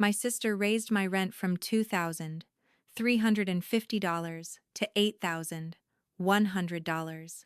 My sister raised my rent from $2,350 to $8,100.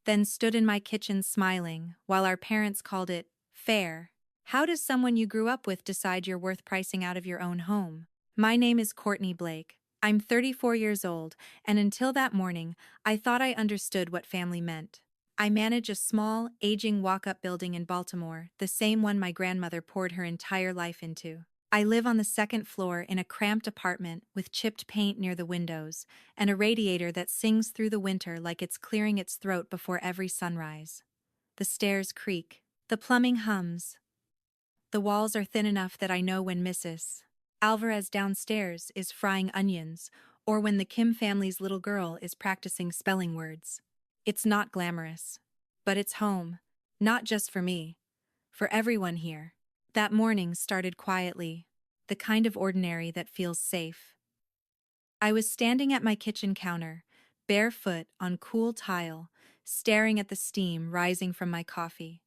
Then stood in my kitchen smiling while our parents called it fair. How does someone you grew up with decide you're worth pricing out of your own home? My name is Courtney Blake. I'm 34 years old, and until that morning, I thought I understood what family meant. I manage a small, aging walk-up building in Baltimore, the same one my grandmother poured her entire life into. I live on the second floor in a cramped apartment with chipped paint near the windows and a radiator that sings through the winter like it's clearing its throat before every sunrise. The stairs creak. The plumbing hums. The walls are thin enough that I know when Mrs. Alvarez downstairs is frying onions or when the Kim family's little girl is practicing spelling words. It's not glamorous, but it's home, not just for me, for everyone here. That morning started quietly, the kind of ordinary that feels safe. I was standing at my kitchen counter, barefoot on cool tile, staring at the steam rising from my coffee.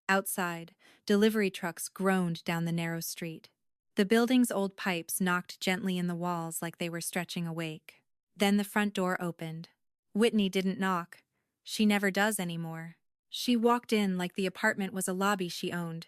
Outside, delivery trucks groaned down the narrow street. The building's old pipes knocked gently in the walls like they were stretching awake. Then the front door opened. Whitney didn't knock. She never does anymore. She walked in like the apartment was a lobby she owned.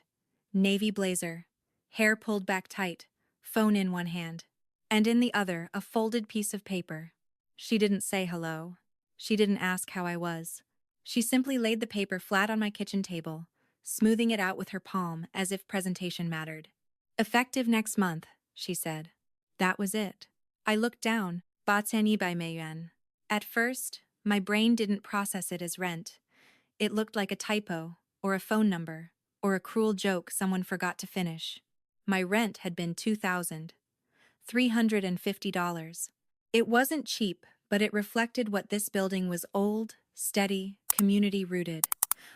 Navy blazer, hair pulled back tight, phone in one hand, and in the other a folded piece of paper. She didn't say hello. She didn't ask how I was. She simply laid the paper flat on my kitchen table, smoothing it out with her palm as if presentation mattered. "Effective next month," she said. That was it. I looked down, "Batsen by Mayuan." At first, my brain didn't process it as rent. It looked like a typo, or a phone number, or a cruel joke someone forgot to finish. My rent had been $2,350. It wasn't cheap, but it reflected what this building was: old, steady, community-rooted.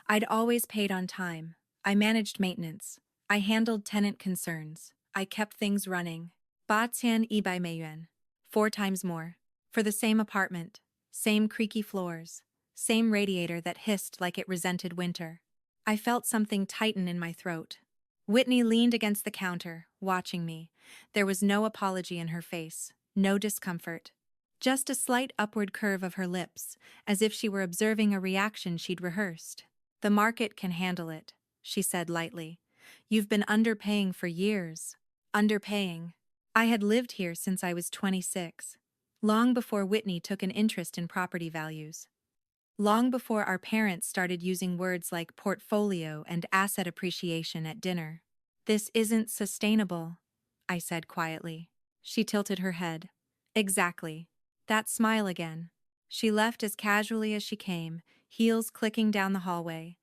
I'd always paid on time. I managed maintenance. I handled tenant concerns. I kept things running. Ba-tian ibai meiyuan. 4 times more. For the same apartment. Same creaky floors. Same radiator that hissed like it resented winter. I felt something tighten in my throat. Whitney leaned against the counter, watching me. There was no apology in her face. No discomfort. Just a slight upward curve of her lips, as if she were observing a reaction she'd rehearsed. "The market can handle it," she said lightly. "You've been underpaying for years." Underpaying. I had lived here since I was 26. Long before Whitney took an interest in property values. Long before our parents started using words like portfolio and asset appreciation at dinner. "This isn't sustainable," I said quietly. She tilted her head. "Exactly. That smile again." She left as casually as she came, heels clicking down the hallway.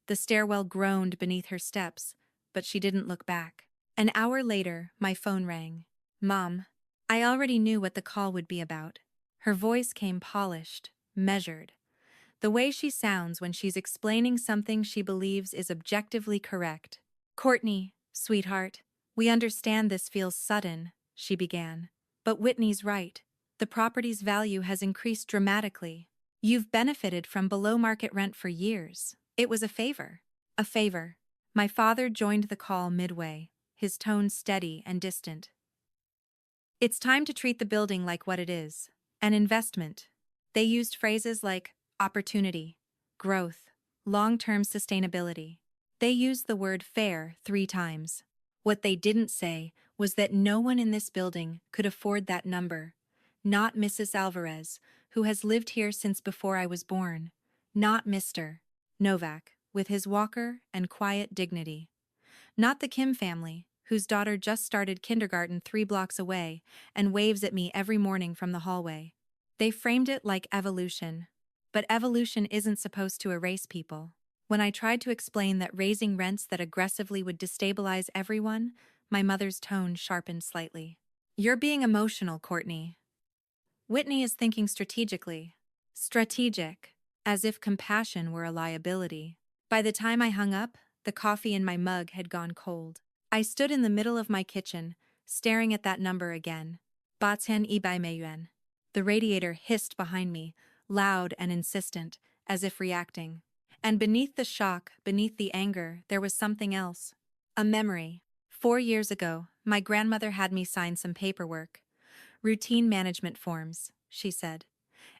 The stairwell groaned beneath her steps, but she didn't look back. An hour later, my phone rang. "Mom." I already knew what the call would be about. Her voice came polished, measured. The way she sounds when she's explaining something she believes is objectively correct. "Courtney, sweetheart, we understand this feels sudden," she began. "But Whitney's right. The property's value has increased dramatically. You've benefited from below-market rent for years. It was a favor." A favor. My father joined the call midway, his tone steady and distant. "It's time to treat the building like what it is, an investment." They used phrases like opportunity, growth, long-term sustainability. They used the word fair 3 times. What they didn't say was that no one in this building could afford that number. Not Mrs. Alvarez, who has lived here since before I was born. Not Mr. Novak, with his walker and quiet dignity. Not the Kim family, whose daughter just started kindergarten 3 blocks away and waves at me every morning from the hallway. They framed it like evolution. But evolution isn't supposed to erase people. When I tried to explain that raising rents that aggressively would destabilize everyone, my mother's tone sharpened slightly. "You're being emotional, Courtney. Whitney is thinking strategically." Strategic, as if compassion were a liability. By the time I hung up, the coffee in my mug had gone cold. I stood in the middle of my kitchen, staring at that number again. "Ba-tian ibai meiyuan." The radiator hissed behind me, loud and insistent, as if reacting. And beneath the shock, beneath the anger, there was something else. A memory. 4 years ago, My grandmother had me sign some paperwork. Routine management forms, she said.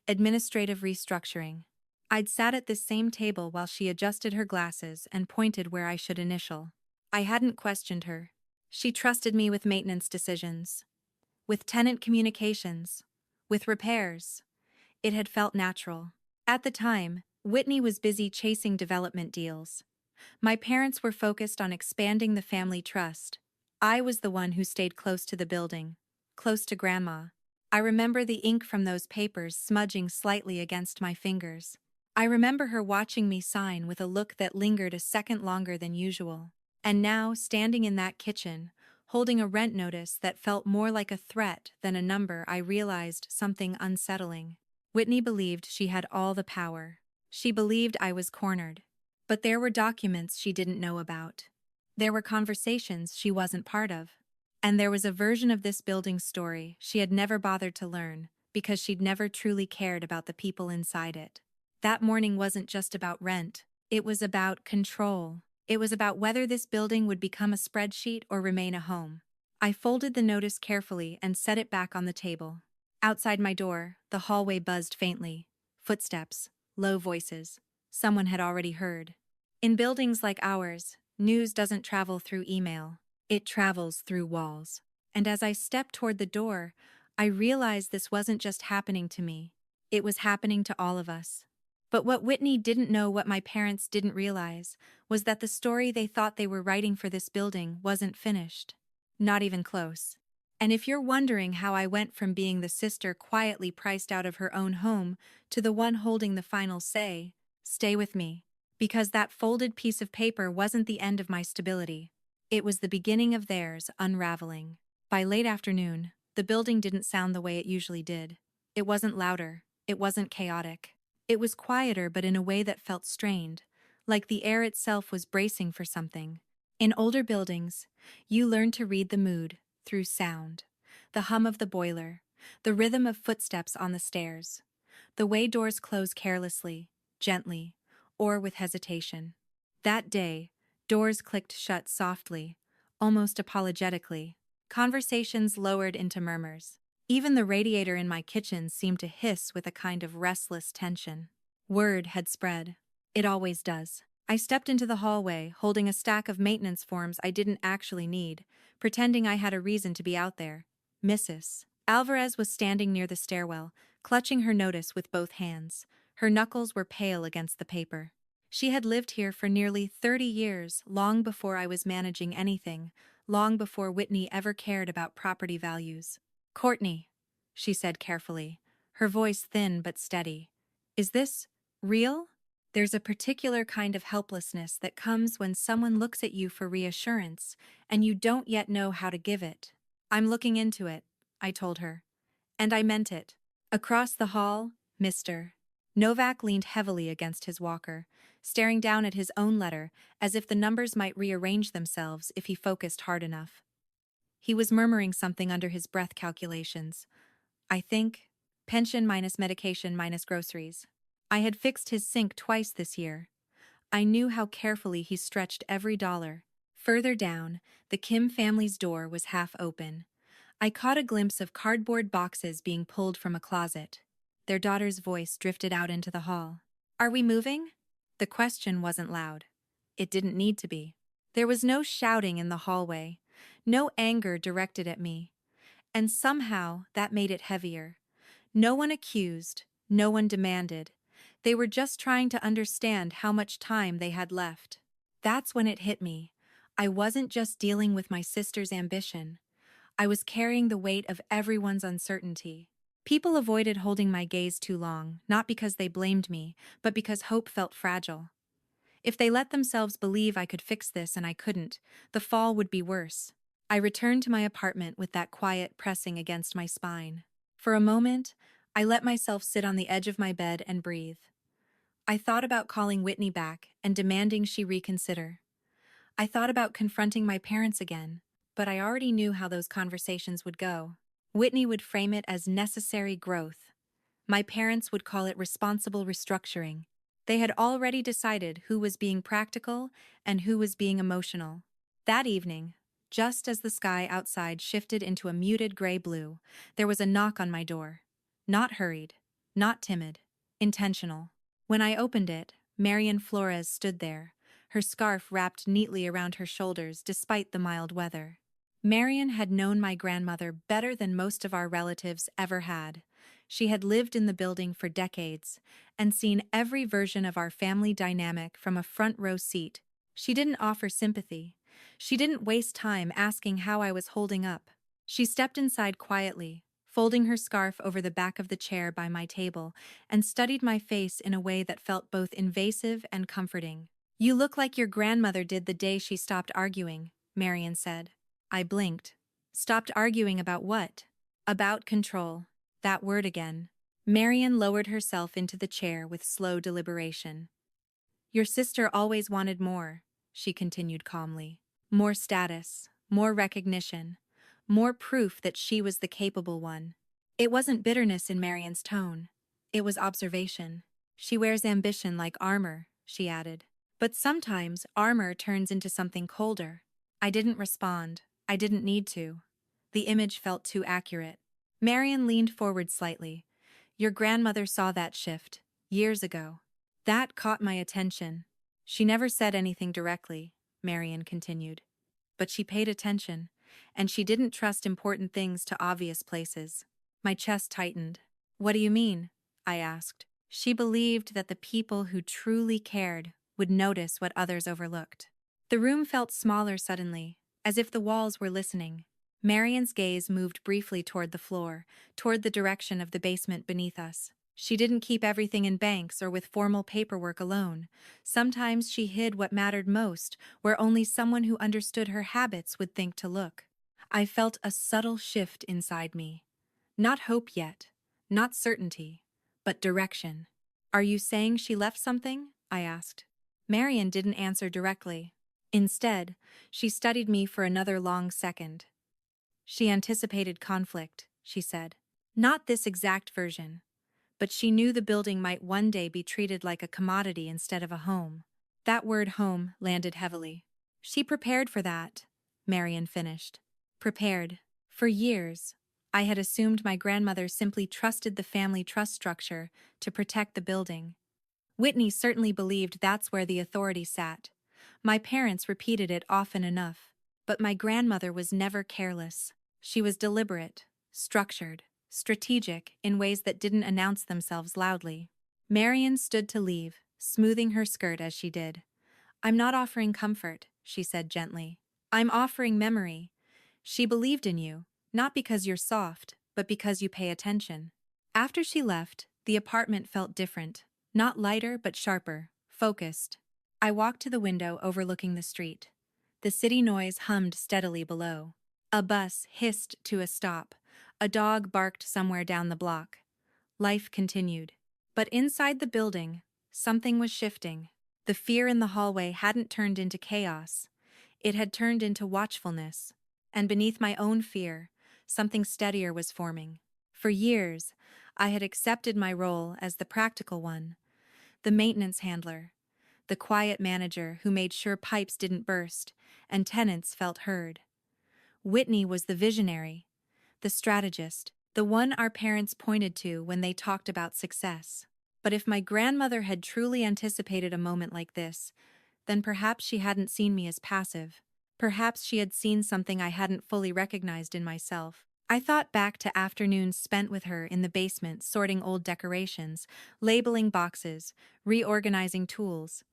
Administrative restructuring. I'd sat at this same table while she adjusted her glasses and pointed where I should initial. I hadn't questioned her. She trusted me with maintenance decisions, with tenant communications, with repairs. It had felt natural. At the time, Whitney was busy chasing development deals. My parents were focused on expanding the family trust. I was the one who stayed close to the building, close to Grandma. I remember the ink from those papers smudging slightly against my fingers. I remember her watching me sign with a look that lingered a second longer than usual. And now, standing in that kitchen, holding a rent notice that felt more like a threat than a number, I realized something unsettling. Whitney believed she had all the power. She believed I was cornered. But there were documents she didn't know about. There were conversations she wasn't part of. And there was a version of this building's story she had never bothered to learn because she'd never truly cared about the people inside it. That morning wasn't just about rent. It was about control. It was about whether this building would become a spreadsheet or remain a home. I folded the notice carefully and set it back on the table. Outside my door, the hallway buzzed faintly. Footsteps, low voices. Someone had already heard. In buildings like ours, news doesn't travel through email. It travels through walls. And as I stepped toward the door, I realized this wasn't just happening to me. It was happening to all of us. But what Whitney didn't know, what my parents didn't realize, was that the story they thought they were writing for this building wasn't finished. Not even close. And if you're wondering how I went from being the sister quietly priced out of her own home to the one holding the final say, stay with me. Because that folded piece of paper wasn't the end of my stability. It was the beginning of theirs unraveling. By late afternoon, the building didn't sound the way it usually did. It wasn't louder. It wasn't chaotic. It was quieter, but in a way that felt strained, like the air itself was bracing for something. In older buildings, you learn to read the mood through sound. The hum of the boiler, the rhythm of footsteps on the stairs, the way doors close carelessly, gently, or with hesitation. That day, doors clicked shut softly, almost apologetically. Conversations lowered into murmurs. Even the radiator in my kitchen seemed to hiss with a kind of restless tension. Word had spread. It always does. I stepped into the hallway, holding a stack of maintenance forms I didn't actually need, pretending I had a reason to be out there. Mrs. Alvarez was standing near the stairwell, clutching her notice with both hands. Her knuckles were pale against the paper. She had lived here for nearly 30 years, long before I was managing anything, long before Whitney ever cared about property values. "Courtney," she said carefully, her voice thin but steady. "Is this real?" There's a particular kind of helplessness that comes when someone looks at you for reassurance and you don't yet know how to give it. "I'm looking into it," I told her. And I meant it. Across the hall, Mr. Novak leaned heavily against his walker, staring down at his own letter as if the numbers might rearrange themselves if he focused hard enough. He was murmuring something under his breath, calculations. I think, pension minus medication minus groceries. I had fixed his sink twice this year. I knew how carefully he stretched every dollar. Further down, the Kim family's door was half open. I caught a glimpse of cardboard boxes being pulled from a closet. Their daughter's voice drifted out into the hall. "Are we moving?" The question wasn't loud. It didn't need to be. There was no shouting in the hallway, no anger directed at me. And somehow that made it heavier. No one accused, no one demanded. They were just trying to understand how much time they had left. That's when it hit me. I wasn't just dealing with my sister's ambition. I was carrying the weight of everyone's uncertainty. People avoided holding my gaze too long, not because they blamed me, but because hope felt fragile. If they let themselves believe I could fix this and I couldn't, the fall would be worse. I returned to my apartment with that quiet pressing against my spine. For a moment, I let myself sit on the edge of my bed and breathe. I thought about calling Whitney back and demanding she reconsider. I thought about confronting my parents again, but I already knew how those conversations would go. Whitney would frame it as necessary growth. My parents would call it responsible restructuring. They had already decided who was being practical and who was being emotional. That evening, Just as the sky outside shifted into a muted gray-blue, there was a knock on my door. Not hurried, not timid, intentional. When I opened it, Marian Flores stood there, her scarf wrapped neatly around her shoulders despite the mild weather. Marian had known my grandmother better than most of our relatives ever had. She had lived in the building for decades and seen every version of our family dynamic from a front row seat. She didn't offer sympathy. She didn't waste time asking how I was holding up. She stepped inside quietly, folding her scarf over the back of the chair by my table, and studied my face in a way that felt both invasive and comforting. "You look like your grandmother did the day she stopped arguing," Marian said. I blinked. Stopped arguing about what? About control. That word again. Marian lowered herself into the chair with slow deliberation. "Your sister always wanted more," she continued calmly. "More status, more recognition, more proof that she was the capable one." It wasn't bitterness in Marian's tone. It was observation. "She wears ambition like armor," she added. "But sometimes armor turns into something colder." I didn't respond. I didn't need to. The image felt too accurate. Marian leaned forward slightly. "Your grandmother saw that shift, years ago." That caught my attention. "She never said anything directly," Marian continued. "But she paid attention, and she didn't trust important things to obvious places." My chest tightened. "What do you mean?" I asked. "She believed that the people who truly cared would notice what others overlooked." The room felt smaller suddenly, as if the walls were listening. Marian's gaze moved briefly toward the floor, toward the direction of the basement beneath us. She didn't keep everything in banks or with formal paperwork alone. Sometimes she hid what mattered most, where only someone who understood her habits would think to look. I felt a subtle shift inside me. Not hope yet, not certainty, but direction. "Are you saying she left something?" I asked. Marian didn't answer directly. Instead, she studied me for another long second. "She anticipated conflict," she said. "Not this exact version. But she knew the building might one day be treated like a commodity instead of a home." That word home landed heavily. "She prepared for that," Marian finished. "Prepared." For years, I had assumed my grandmother simply trusted the family trust structure to protect the building. Whitney certainly believed that's where the authority sat. My parents repeated it often enough. But my grandmother was never careless. She was deliberate, structured, strategic in ways that didn't announce themselves loudly. Marian stood to leave, smoothing her skirt as she did. "I'm not offering comfort," she said gently. "I'm offering memory. She believed in you, not because you're soft, but because you pay attention." After she left, the apartment felt different. Not lighter, but sharper, focused. I walked to the window overlooking the street. The city noise hummed steadily below. A bus hissed to a stop. A dog barked somewhere down the block. Life continued. But inside the building, something was shifting. The fear in the hallway hadn't turned into chaos. It had turned into watchfulness. And beneath my own fear, something steadier was forming. For years, I had accepted my role as the practical one, the maintenance handler, the quiet manager who made sure pipes didn't burst and tenants felt heard. Whitney was the visionary, the strategist, the one our parents pointed to when they talked about success. But if my grandmother had truly anticipated a moment like this, then perhaps she hadn't seen me as passive. Perhaps she had seen something I hadn't fully recognized in myself. I thought back to afternoons spent with her in the basement sorting old decorations, labeling boxes, reorganizing tools.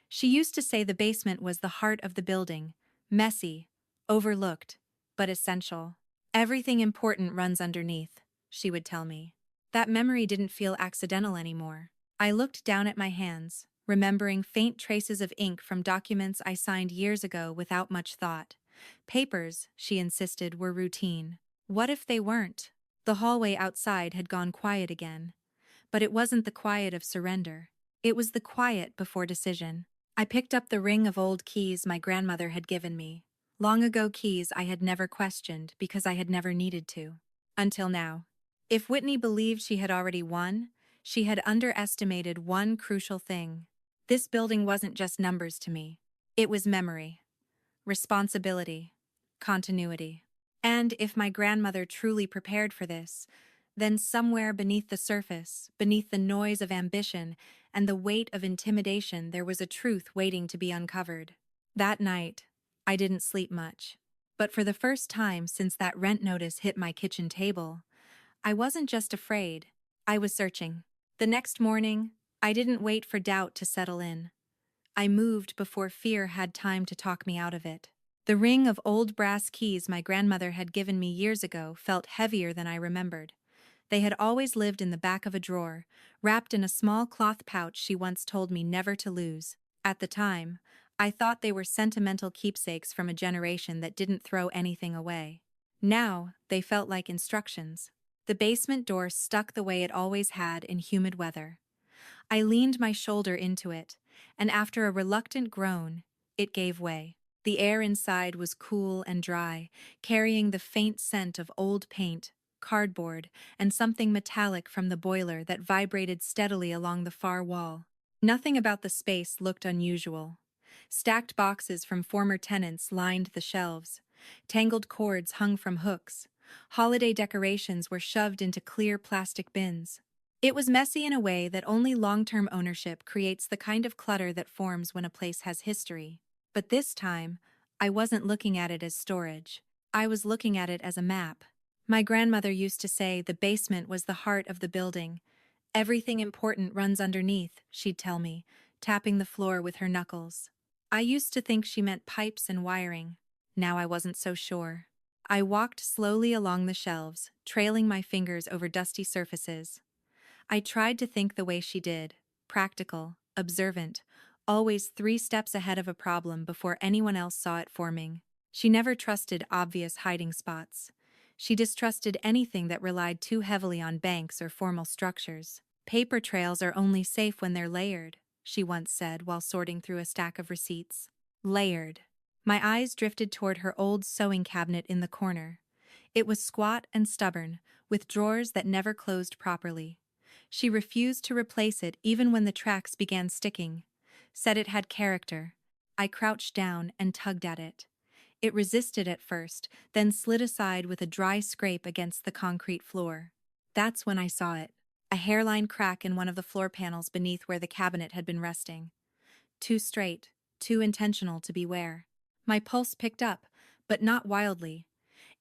She used to say the basement was the heart of the building, messy, overlooked, but essential. "Everything important runs underneath," she would tell me. That memory didn't feel accidental anymore. I looked down at my hands, remembering faint traces of ink from documents I signed years ago without much thought. Papers, she insisted, were routine. What if they weren't? The hallway outside had gone quiet again. But it wasn't the quiet of surrender. It was the quiet before decision. I picked up the ring of old keys my grandmother had given me. Long ago keys I had never questioned because I had never needed to. Until now. If Whitney believed she had already won, she had underestimated one crucial thing. This building wasn't just numbers to me. It was memory, responsibility, continuity. And if my grandmother truly prepared for this, then somewhere beneath the surface, beneath the noise of ambition and the weight of intimidation, there was a truth waiting to be uncovered. That night, I didn't sleep much. But for the first time since that rent notice hit my kitchen table, I wasn't just afraid, I was searching. The next morning, I didn't wait for doubt to settle in. I moved before fear had time to talk me out of it. The ring of old brass keys my grandmother had given me years ago felt heavier than I remembered. They had always lived in the back of a drawer, wrapped in a small cloth pouch she once told me never to lose. At the time, I thought they were sentimental keepsakes from a generation that didn't throw anything away. Now, they felt like instructions. The basement door stuck the way it always had in humid weather. I leaned my shoulder into it, and after a reluctant groan, it gave way. The air inside was cool and dry, carrying the faint scent of old paint, cardboard, and something metallic from the boiler that vibrated steadily along the far wall. Nothing about the space looked unusual. Stacked boxes from former tenants lined the shelves. Tangled cords hung from hooks. Holiday decorations were shoved into clear plastic bins. It was messy in a way that only long-term ownership creates the kind of clutter that forms when a place has history. But this time, I wasn't looking at it as storage. I was looking at it as a map. My grandmother used to say the basement was the heart of the building. Everything important runs underneath, she'd tell me, tapping the floor with her knuckles. I used to think she meant pipes and wiring. Now I wasn't so sure. I walked slowly along the shelves, trailing my fingers over dusty surfaces. I tried to think the way she did, practical, observant, always 3 steps ahead of a problem before anyone else saw it forming. She never trusted obvious hiding spots. She distrusted anything that relied too heavily on banks or formal structures. Paper trails are only safe when they're layered, she once said while sorting through a stack of receipts. Layered. My eyes drifted toward her old sewing cabinet in the corner. It was squat and stubborn, with drawers that never closed properly. She refused to replace it even when the tracks began sticking. Said it had character. I crouched down and tugged at it. It resisted at first, then slid aside with a dry scrape against the concrete floor. That's when I saw it. A hairline crack in one of the floor panels beneath where the cabinet had been resting. Too straight, too intentional to beware. My pulse picked up, but not wildly.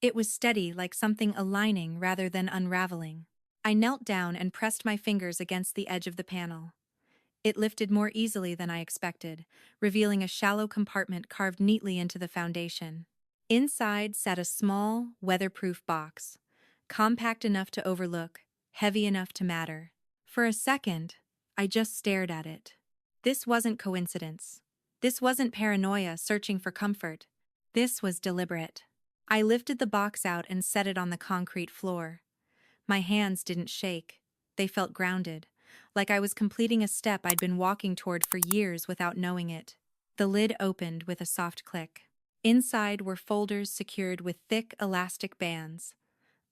It was steady, like something aligning rather than unraveling. I knelt down and pressed my fingers against the edge of the panel. It lifted more easily than I expected, revealing a shallow compartment carved neatly into the foundation. Inside sat a small, weatherproof box, compact enough to overlook, heavy enough to matter. For a second, I just stared at it. This wasn't coincidence. This wasn't paranoia searching for comfort. This was deliberate. I lifted the box out and set it on the concrete floor. My hands didn't shake. They felt grounded, like I was completing a step I'd been walking toward for years without knowing it. The lid opened with a soft click. Inside were folders secured with thick elastic bands,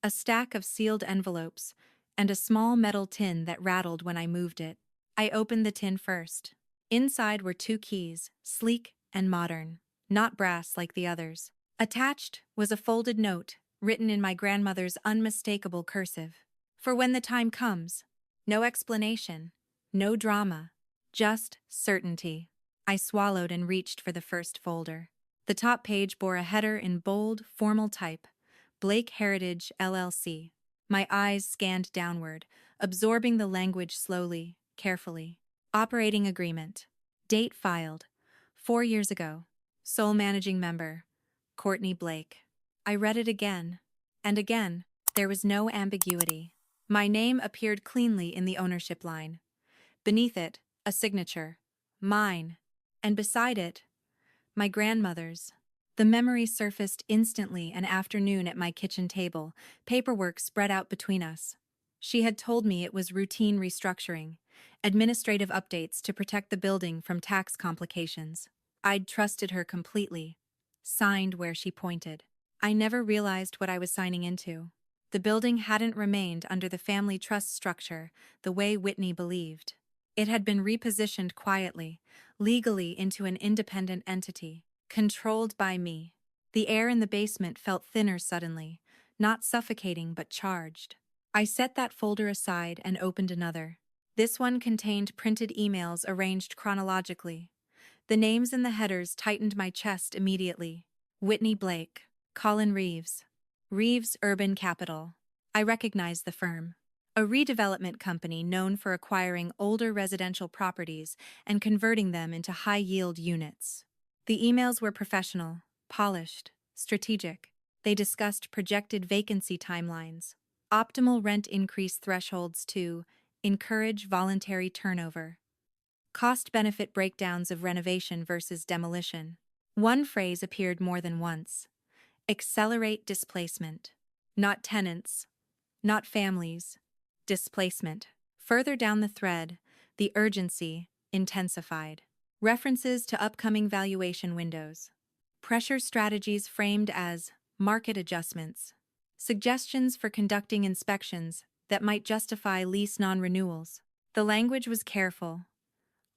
a stack of sealed envelopes, and a small metal tin that rattled when I moved it. I opened the tin first. Inside were 2 keys, sleek and modern, not brass like the others. Attached was a folded note, written in my grandmother's unmistakable cursive. For when the time comes. No explanation, no drama, just certainty. I swallowed and reached for the first folder. The top page bore a header in bold, formal type, Blake Heritage LLC. My eyes scanned downward, absorbing the language slowly, carefully. Operating agreement. Date filed. 4 years ago. Sole managing member. Courtney Blake. I read it again. And again. There was no ambiguity. My name appeared cleanly in the ownership line. Beneath it, a signature. Mine. And beside it, my grandmother's. The memory surfaced instantly an afternoon at my kitchen table, paperwork spread out between us. She had told me it was routine restructuring, administrative updates to protect the building from tax complications. I'd trusted her completely. Signed where she pointed. I never realized what I was signing into. The building hadn't remained under the family trust structure the way Whitney believed. It had been repositioned quietly, legally into an independent entity, controlled by me. The air in the basement felt thinner suddenly, not suffocating but charged. I set that folder aside and opened another. This one contained printed emails arranged chronologically. The names in the headers tightened my chest immediately. Whitney Blake, Colin Reeves, Reeves Urban Capital. I recognized the firm. A redevelopment company known for acquiring older residential properties and converting them into high-yield units. The emails were professional, polished, strategic. They discussed projected vacancy timelines, optimal rent increase thresholds to encourage voluntary turnover, cost-benefit breakdowns of renovation versus demolition. One phrase appeared more than once. Accelerate displacement. Not tenants, not families. Displacement. Further down the thread, the urgency intensified. References to upcoming valuation windows. Pressure strategies framed as market adjustments. Suggestions for conducting inspections that might justify lease non-renewals. The language was careful,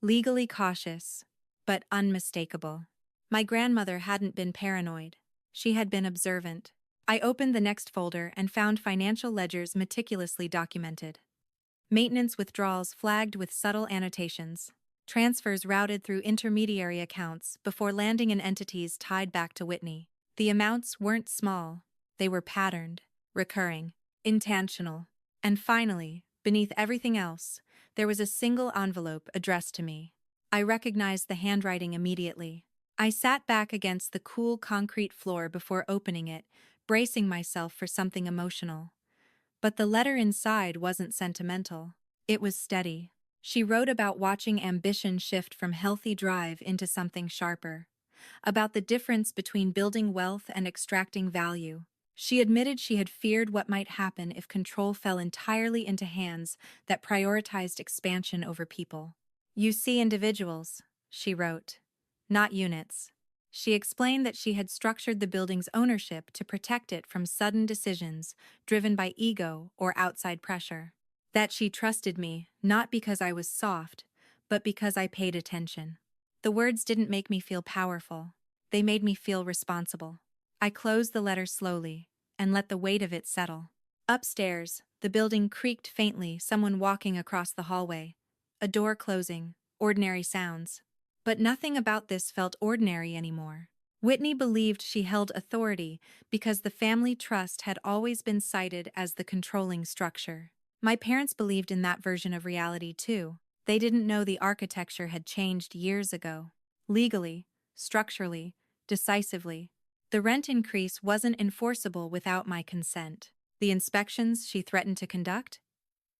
legally cautious, but unmistakable. My grandmother hadn't been paranoid. She had been observant. I opened the next folder and found financial ledgers meticulously documented. Maintenance withdrawals flagged with subtle annotations. Transfers routed through intermediary accounts before landing in entities tied back to Whitney. The amounts weren't small. They were patterned, recurring, intentional. And finally, beneath everything else, there was a single envelope addressed to me. I recognized the handwriting immediately. I sat back against the cool concrete floor before opening it, bracing myself for something emotional. But the letter inside wasn't sentimental. It was steady. She wrote about watching ambition shift from healthy drive into something sharper, about the difference between building wealth and extracting value. She admitted she had feared what might happen if control fell entirely into hands that prioritized expansion over people. "You see individuals," she wrote, "not units." She explained that she had structured the building's ownership to protect it from sudden decisions driven by ego or outside pressure. That she trusted me, not because I was soft, but because I paid attention. The words didn't make me feel powerful. They made me feel responsible. I closed the letter slowly and let the weight of it settle. Upstairs, the building creaked faintly, someone walking across the hallway. A door closing, ordinary sounds. But nothing about this felt ordinary anymore. Whitney believed she held authority because the family trust had always been cited as the controlling structure. My parents believed in that version of reality too. They didn't know the architecture had changed years ago. Legally, structurally, decisively. The rent increase wasn't enforceable without my consent. The inspections she threatened to conduct?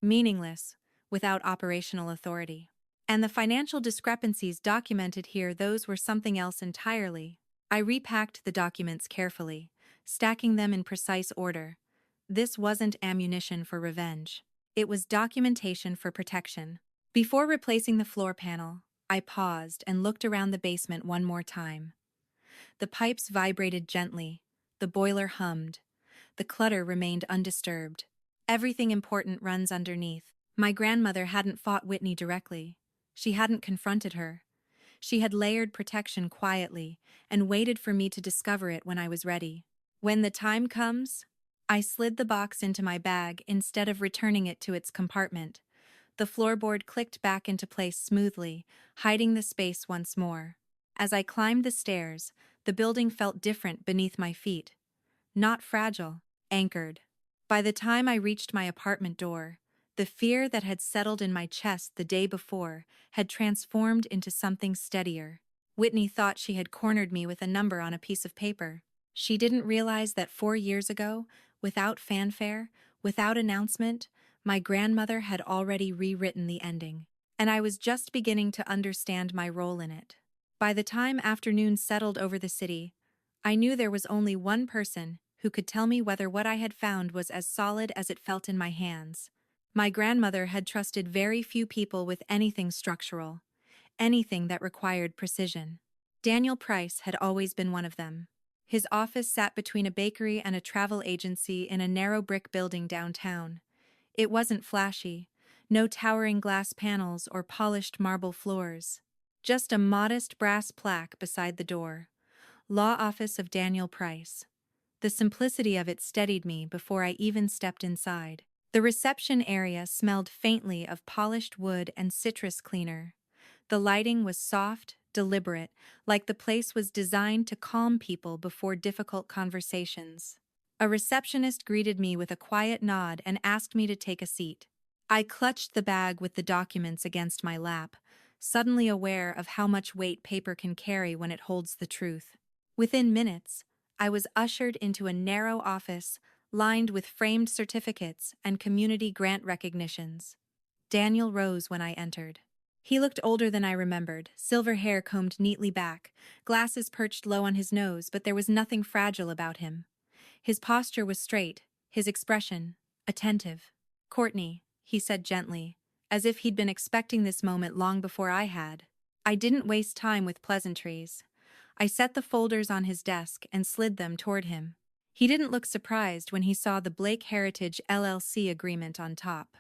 Meaningless, without operational authority. And the financial discrepancies documented here, those were something else entirely. I repacked the documents carefully, stacking them in precise order. This wasn't ammunition for revenge. It was documentation for protection. Before replacing the floor panel, I paused and looked around the basement one more time. The pipes vibrated gently, the boiler hummed, the clutter remained undisturbed. Everything important runs underneath. My grandmother hadn't fought Whitney directly. She hadn't confronted her. She had layered protection quietly and waited for me to discover it when I was ready. When the time comes, I slid the box into my bag instead of returning it to its compartment. The floorboard clicked back into place smoothly, hiding the space once more. As I climbed the stairs, the building felt different beneath my feet. Not fragile, anchored. By the time I reached my apartment door, the fear that had settled in my chest the day before had transformed into something steadier. Whitney thought she had cornered me with a number on a piece of paper. She didn't realize that 4 years ago, without fanfare, without announcement, my grandmother had already rewritten the ending, and I was just beginning to understand my role in it. By the time afternoon settled over the city, I knew there was only one person who could tell me whether what I had found was as solid as it felt in my hands. My grandmother had trusted very few people with anything structural, anything that required precision. Daniel Price had always been one of them. His office sat between a bakery and a travel agency in a narrow brick building downtown. It wasn't flashy, no towering glass panels or polished marble floors. Just a modest brass plaque beside the door. Law Office of Daniel Price. The simplicity of it steadied me before I even stepped inside. The reception area smelled faintly of polished wood and citrus cleaner. The lighting was soft, deliberate, like the place was designed to calm people before difficult conversations. A receptionist greeted me with a quiet nod and asked me to take a seat. I clutched the bag with the documents against my lap, suddenly aware of how much weight paper can carry when it holds the truth. Within minutes, I was ushered into a narrow office lined with framed certificates and community grant recognitions. Daniel rose when I entered. He looked older than I remembered, silver hair combed neatly back, glasses perched low on his nose, but there was nothing fragile about him. His posture was straight, his expression attentive. "Courtney," he said gently, as if he'd been expecting this moment long before I had. I didn't waste time with pleasantries. I set the folders on his desk and slid them toward him. He didn't look surprised when he saw the Blake Heritage LLC agreement on top.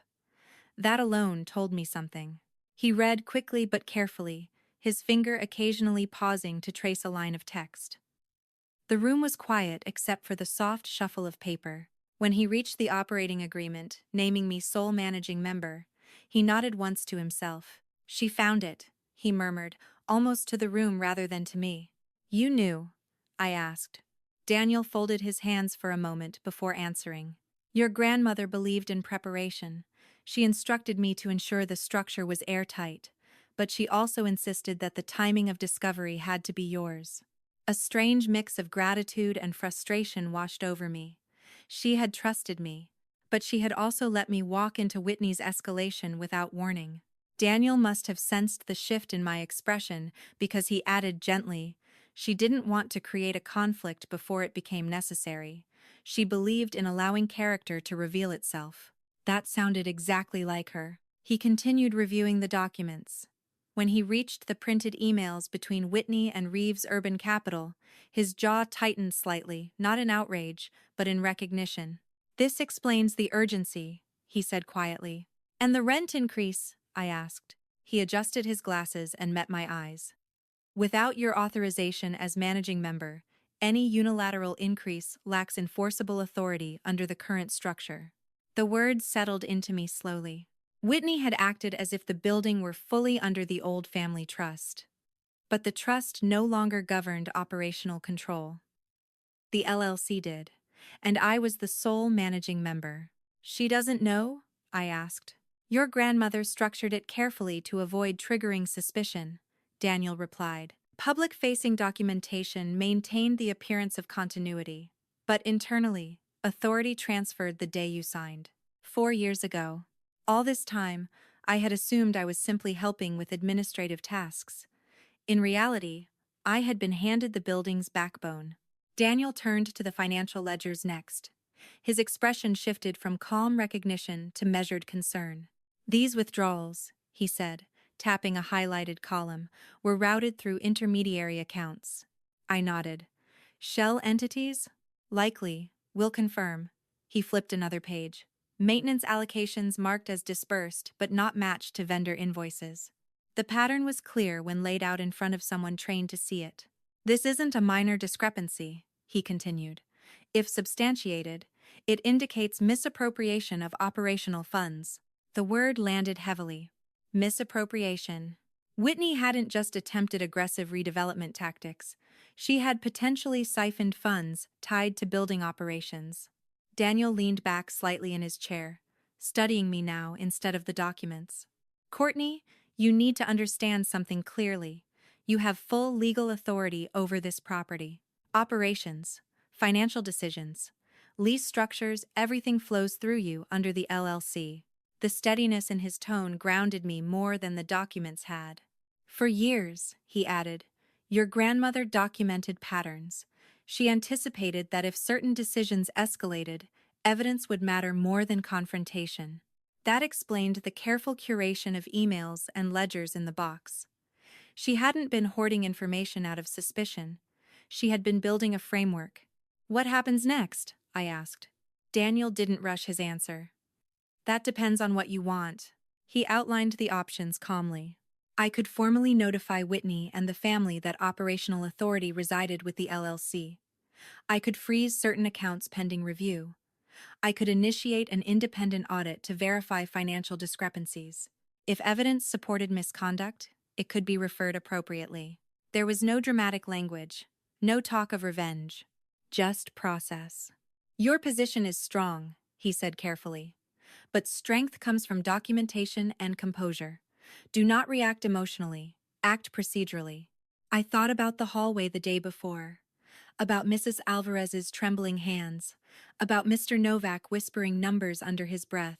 That alone told me something. He read quickly but carefully, his finger occasionally pausing to trace a line of text. The room was quiet except for the soft shuffle of paper. When he reached the operating agreement, naming me sole managing member, he nodded once to himself. "She found it," he murmured, almost to the room rather than to me. "You knew?" I asked. Daniel folded his hands for a moment before answering. "Your grandmother believed in preparation. She instructed me to ensure the structure was airtight, but she also insisted that the timing of discovery had to be yours." A strange mix of gratitude and frustration washed over me. She had trusted me, but she had also let me walk into Whitney's escalation without warning. Daniel must have sensed the shift in my expression because he added gently, "She didn't want to create a conflict before it became necessary. She believed in allowing character to reveal itself." That sounded exactly like her. He continued reviewing the documents. When he reached the printed emails between Whitney and Reeves Urban Capital, his jaw tightened slightly, not in outrage, but in recognition. "This explains the urgency," he said quietly. "And the rent increase?" I asked. He adjusted his glasses and met my eyes. "Without your authorization as managing member, any unilateral increase lacks enforceable authority under the current structure." The words settled into me slowly. Whitney had acted as if the building were fully under the old family trust. But the trust no longer governed operational control. The LLC did, and I was the sole managing member. "She doesn't know?" I asked. "Your grandmother structured it carefully to avoid triggering suspicion," Daniel replied. "Public-facing documentation maintained the appearance of continuity, but internally, authority transferred the day you signed. 4 years ago. All this time, I had assumed I was simply helping with administrative tasks. In reality, I had been handed the building's backbone." Daniel turned to the financial ledgers next. His expression shifted from calm recognition to measured concern. "These withdrawals," he said, tapping a highlighted column, "were routed through intermediary accounts." I nodded. "Shell entities? Likely. We'll confirm." He flipped another page. "Maintenance allocations marked as disbursed but not matched to vendor invoices." The pattern was clear when laid out in front of someone trained to see it. "This isn't a minor discrepancy," he continued. "If substantiated, it indicates misappropriation of operational funds." The word landed heavily. Misappropriation. Whitney hadn't just attempted aggressive redevelopment tactics. She had potentially siphoned funds tied to building operations. Daniel leaned back slightly in his chair, studying me now instead of the documents. "Courtney, you need to understand something clearly. You have full legal authority over this property. Operations, financial decisions, lease structures, everything flows through you under the LLC." The steadiness in his tone grounded me more than the documents had. "For years," he added, "your grandmother documented patterns. She anticipated that if certain decisions escalated, evidence would matter more than confrontation. That explained the careful curation of emails and ledgers in the box. She hadn't been hoarding information out of suspicion. She had been building a framework." "What happens next?" I asked. Daniel didn't rush his answer. "That depends on what you want." He outlined the options calmly. I could formally notify Whitney and the family that operational authority resided with the LLC. I could freeze certain accounts pending review. I could initiate an independent audit to verify financial discrepancies. If evidence supported misconduct, it could be referred appropriately. There was no dramatic language, no talk of revenge, just process. Your position is strong, he said carefully, but strength comes from documentation and composure. Do not react emotionally, act procedurally. I thought about the hallway the day before, about Mrs. Alvarez's trembling hands, about Mr. Novak whispering numbers under his breath,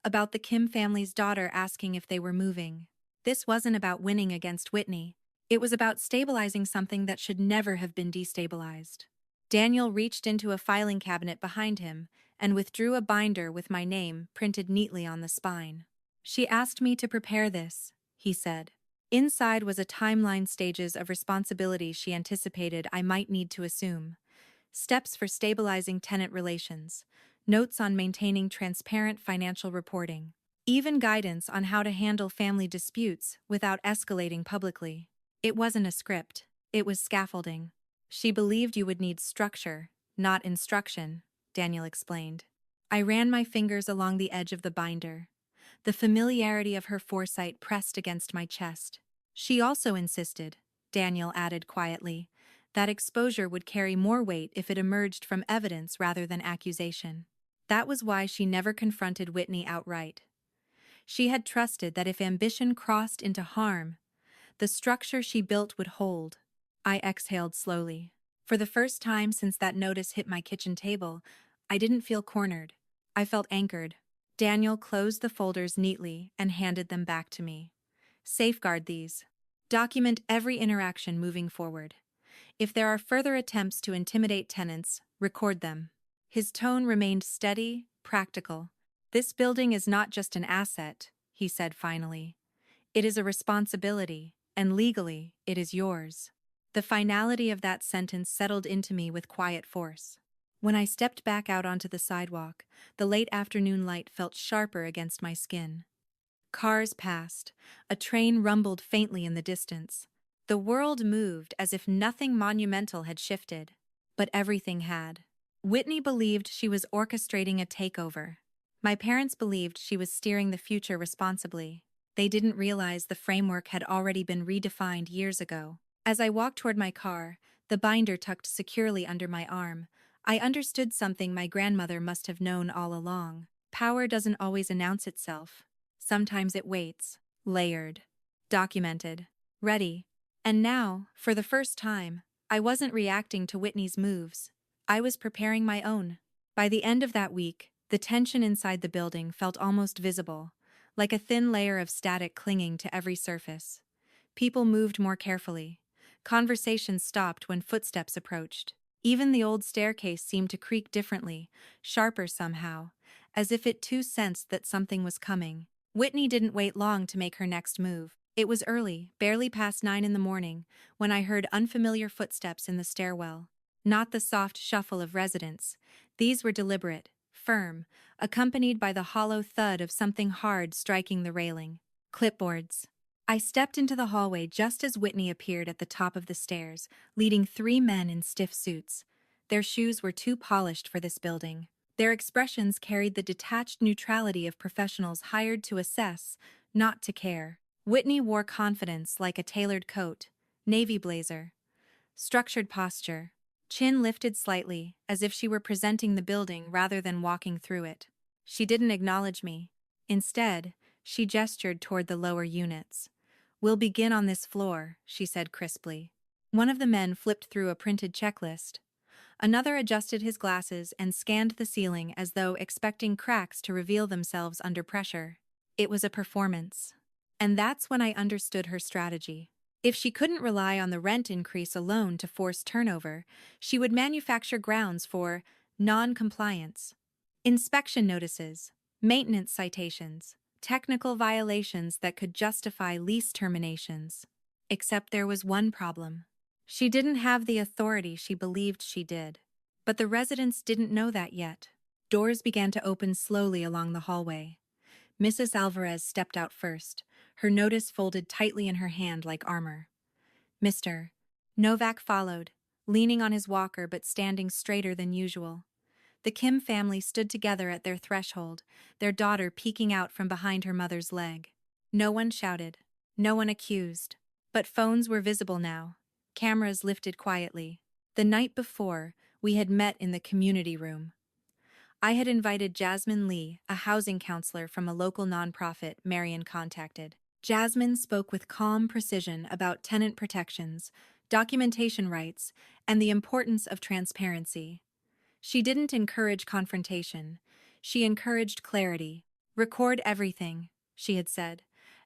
about the Kim family's daughter asking if they were moving. This wasn't about winning against Whitney. It was about stabilizing something that should never have been destabilized. Daniel reached into a filing cabinet behind him and withdrew a binder with my name printed neatly on the spine. She asked me to prepare this, he said. Inside was a timeline stages of responsibility she anticipated I might need to assume. Steps for stabilizing tenant relations, notes on maintaining transparent financial reporting, even guidance on how to handle family disputes without escalating publicly. It wasn't a script, it was scaffolding. She believed you would need structure, not instruction, Daniel explained. I ran my fingers along the edge of the binder. The familiarity of her foresight pressed against my chest. She also insisted, Daniel added quietly, that exposure would carry more weight if it emerged from evidence rather than accusation. That was why she never confronted Whitney outright. She had trusted that if ambition crossed into harm, the structure she built would hold. I exhaled slowly. For the first time since that notice hit my kitchen table, I didn't feel cornered. I felt anchored. Daniel closed the folders neatly and handed them back to me. Safeguard these. Document every interaction moving forward. If there are further attempts to intimidate tenants, record them. His tone remained steady, practical. This building is not just an asset, he said finally. It is a responsibility, and legally, it is yours. The finality of that sentence settled into me with quiet force. When I stepped back out onto the sidewalk, the late afternoon light felt sharper against my skin. Cars passed. A train rumbled faintly in the distance. The world moved as if nothing monumental had shifted. But everything had. Whitney believed she was orchestrating a takeover. My parents believed she was steering the future responsibly. They didn't realize the framework had already been redefined years ago. As I walked toward my car, the binder tucked securely under my arm, I understood something my grandmother must have known all along. Power doesn't always announce itself. Sometimes it waits, layered, documented, ready. And now, for the first time, I wasn't reacting to Whitney's moves. I was preparing my own. By the end of that week, the tension inside the building felt almost visible, like a thin layer of static clinging to every surface. People moved more carefully. Conversations stopped when footsteps approached. Even the old staircase seemed to creak differently, sharper somehow, as if it too sensed that something was coming. Whitney didn't wait long to make her next move. It was early, barely past 9 in the morning, when I heard unfamiliar footsteps in the stairwell. Not the soft shuffle of residents. These were deliberate, firm, accompanied by the hollow thud of something hard striking the railing. Clipboards. I stepped into the hallway just as Whitney appeared at the top of the stairs, leading 3 men in stiff suits. Their shoes were too polished for this building. Their expressions carried the detached neutrality of professionals hired to assess, not to care. Whitney wore confidence like a tailored coat, navy blazer, structured posture, chin lifted slightly, as if she were presenting the building rather than walking through it. She didn't acknowledge me. Instead, she gestured toward the lower units. "We'll begin on this floor," she said crisply. One of the men flipped through a printed checklist. Another adjusted his glasses and scanned the ceiling as though expecting cracks to reveal themselves under pressure. It was a performance. And that's when I understood her strategy. If she couldn't rely on the rent increase alone to force turnover, she would manufacture grounds for non-compliance. Inspection notices, maintenance citations, technical violations that could justify lease terminations. Except there was one problem. She didn't have the authority she believed she did. But the residents didn't know that yet. Doors began to open slowly along the hallway. Mrs. Alvarez stepped out first, her notice folded tightly in her hand like armor. Mr. Novak followed, leaning on his walker but standing straighter than usual. The Kim family stood together at their threshold, their daughter peeking out from behind her mother's leg. No one shouted. No one accused. But phones were visible now, cameras lifted quietly. The night before, we had met in the community room. I had invited Jasmine Lee, a housing counselor from a local nonprofit Marion contacted. Jasmine spoke with calm precision about tenant protections, documentation rights, and the importance of transparency. She didn't encourage confrontation. She encouraged clarity. Record everything, she had said.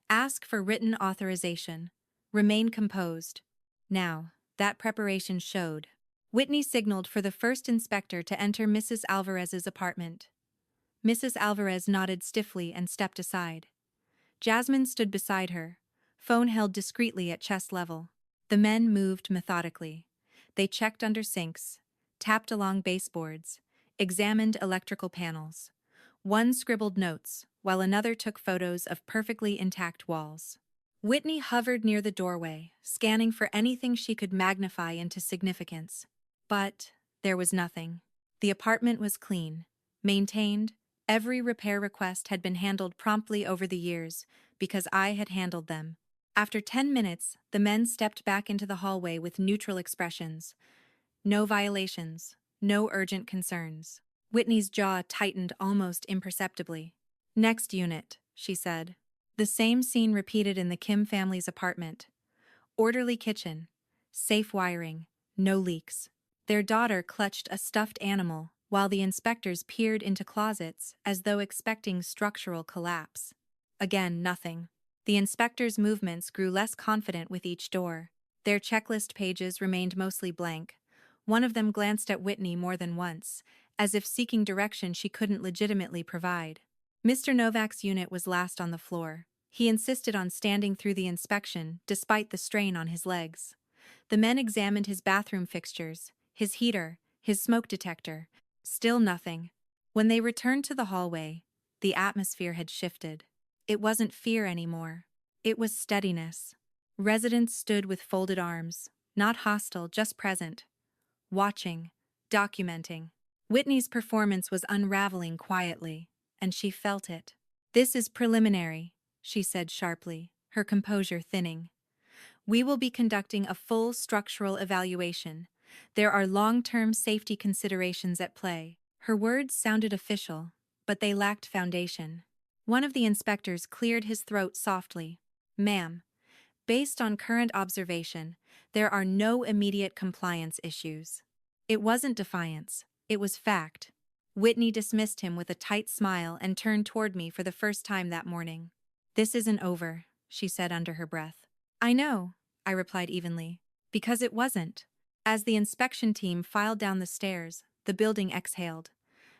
Ask for written authorization. Remain composed. Now, that preparation showed. Whitney signaled for the first inspector to enter Mrs. Alvarez's apartment. Mrs. Alvarez nodded stiffly and stepped aside. Jasmine stood beside her, phone held discreetly at chest level. The men moved methodically. They checked under sinks, tapped along baseboards, examined electrical panels. One scribbled notes, while another took photos of perfectly intact walls. Whitney hovered near the doorway, scanning for anything she could magnify into significance. But there was nothing. The apartment was clean, maintained. Every repair request had been handled promptly over the years, because I had handled them. After 10 minutes, the men stepped back into the hallway with neutral expressions. No violations, no urgent concerns. Whitney's jaw tightened almost imperceptibly. Next unit, she said. The same scene repeated in the Kim family's apartment. Orderly kitchen, safe wiring, no leaks. Their daughter clutched a stuffed animal, while the inspectors peered into closets as though expecting structural collapse. Again, nothing. The inspectors' movements grew less confident with each door. Their checklist pages remained mostly blank. One of them glanced at Whitney more than once, as if seeking direction she couldn't legitimately provide. Mr. Novak's unit was last on the floor. He insisted on standing through the inspection, despite the strain on his legs. The men examined his bathroom fixtures, his heater, his smoke detector. Still nothing. When they returned to the hallway, the atmosphere had shifted. It wasn't fear anymore. It was steadiness. Residents stood with folded arms, not hostile, just present. Watching, documenting. Whitney's performance was unraveling quietly, and she felt it. "This is preliminary," she said sharply, her composure thinning. "We will be conducting a full structural evaluation. There are long-term safety considerations at play." Her words sounded official, but they lacked foundation. One of the inspectors cleared his throat softly. "Ma'am, based on current observation, there are no immediate compliance issues." It wasn't defiance, it was fact. Whitney dismissed him with a tight smile and turned toward me for the first time that morning. "This isn't over," she said under her breath. "I know," I replied evenly, because it wasn't. As the inspection team filed down the stairs, the building exhaled.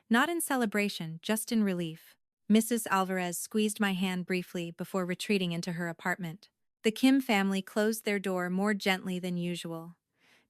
Not in celebration, just in relief. Mrs. Alvarez squeezed my hand briefly before retreating into her apartment. The Kim family closed their door more gently than usual.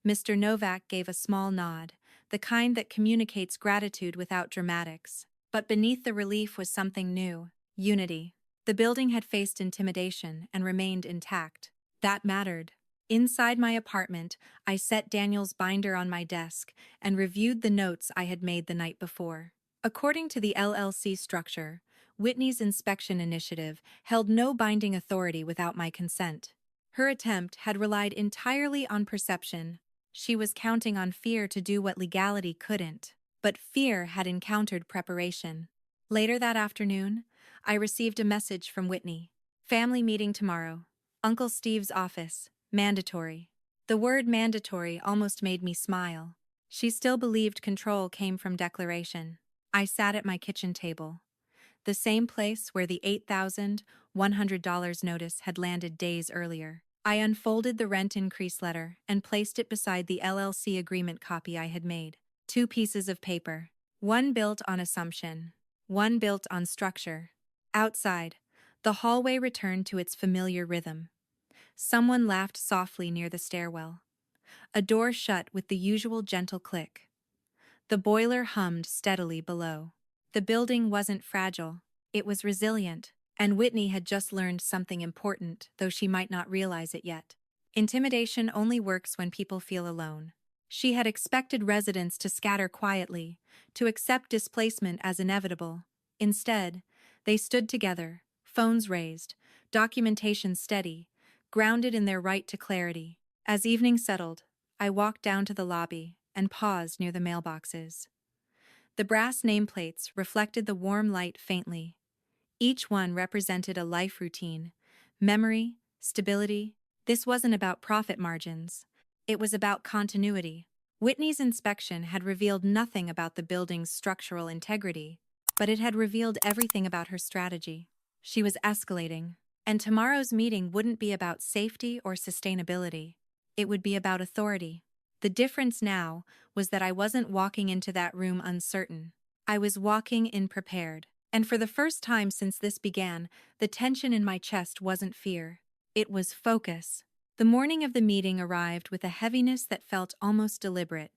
Mr. Novak gave a small nod, the kind that communicates gratitude without dramatics. But beneath the relief was something new: unity. The building had faced intimidation and remained intact. That mattered. Inside my apartment, I set Daniel's binder on my desk and reviewed the notes I had made the night before. According to the LLC structure, Whitney's inspection initiative held no binding authority without my consent. Her attempt had relied entirely on perception. She was counting on fear to do what legality couldn't. But fear had encountered preparation. Later that afternoon, I received a message from Whitney. "Family meeting tomorrow. Uncle Steve's office. Mandatory." The word mandatory almost made me smile. She still believed control came from declaration. I sat at my kitchen table, the same place where the $8,100 notice had landed days earlier. I unfolded the rent increase letter and placed it beside the LLC agreement copy I had made. 2 pieces of paper. One built on assumption. One built on structure. Outside, the hallway returned to its familiar rhythm. Someone laughed softly near the stairwell. A door shut with the usual gentle click. The boiler hummed steadily below. The building wasn't fragile. It was resilient. And Whitney had just learned something important, though she might not realize it yet. Intimidation only works when people feel alone. She had expected residents to scatter quietly, to accept displacement as inevitable. Instead, they stood together, phones raised, documentation steady, grounded in their right to clarity. As evening settled, I walked down to the lobby and paused near the mailboxes. The brass nameplates reflected the warm light faintly. Each one represented a life routine, memory, stability. This wasn't about profit margins. It was about continuity. Whitney's inspection had revealed nothing about the building's structural integrity, but it had revealed everything about her strategy. She was escalating, and tomorrow's meeting wouldn't be about safety or sustainability. It would be about authority. The difference now was that I wasn't walking into that room uncertain. I was walking in prepared. And for the first time since this began, the tension in my chest wasn't fear. It was focus. The morning of the meeting arrived with a heaviness that felt almost deliberate,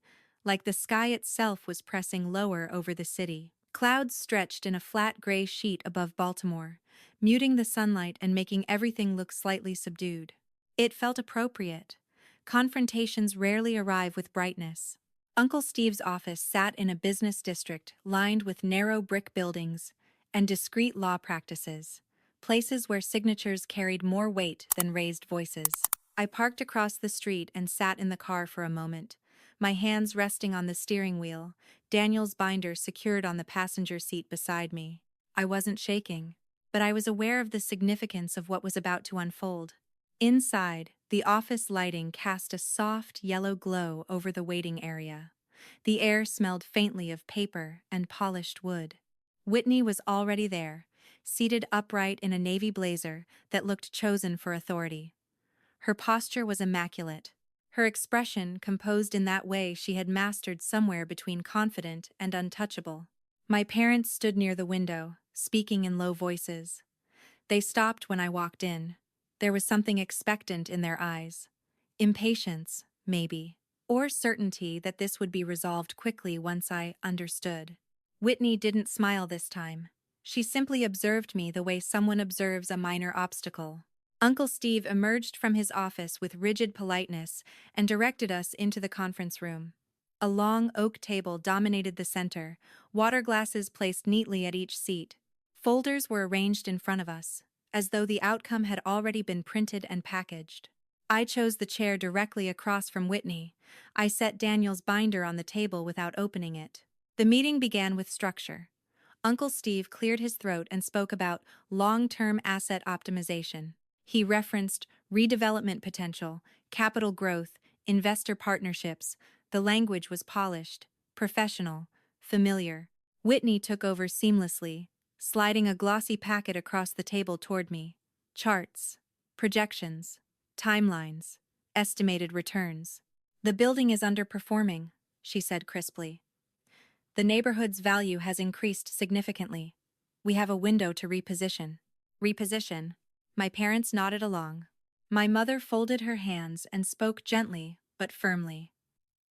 like the sky itself was pressing lower over the city. Clouds stretched in a flat gray sheet above Baltimore, muting the sunlight and making everything look slightly subdued. It felt appropriate. Confrontations rarely arrive with brightness. Uncle Steve's office sat in a business district lined with narrow brick buildings and discreet law practices, places where signatures carried more weight than raised voices. I parked across the street and sat in the car for a moment, my hands resting on the steering wheel, Daniel's binder secured on the passenger seat beside me. I wasn't shaking, but I was aware of the significance of what was about to unfold. Inside, the office lighting cast a soft yellow glow over the waiting area. The air smelled faintly of paper and polished wood. Whitney was already there, seated upright in a navy blazer that looked chosen for authority. Her posture was immaculate, her expression composed in that way she had mastered somewhere between confident and untouchable. My parents stood near the window, speaking in low voices. They stopped when I walked in. There was something expectant in their eyes. Impatience, maybe, or certainty that this would be resolved quickly once I understood. Whitney didn't smile this time. She simply observed me the way someone observes a minor obstacle. Uncle Steve emerged from his office with rigid politeness and directed us into the conference room. A long oak table dominated the center, water glasses placed neatly at each seat. Folders were arranged in front of us, as though the outcome had already been printed and packaged. I chose the chair directly across from Whitney. I set Daniel's binder on the table without opening it. The meeting began with structure. Uncle Steve cleared his throat and spoke about long-term asset optimization. He referenced redevelopment potential, capital growth, investor partnerships. The language was polished, professional, familiar. Whitney took over seamlessly, sliding a glossy packet across the table toward me. Charts, projections, timelines, estimated returns. "The building is underperforming," she said crisply. "The neighborhood's value has increased significantly. We have a window to reposition." Reposition? My parents nodded along. My mother folded her hands and spoke gently but firmly.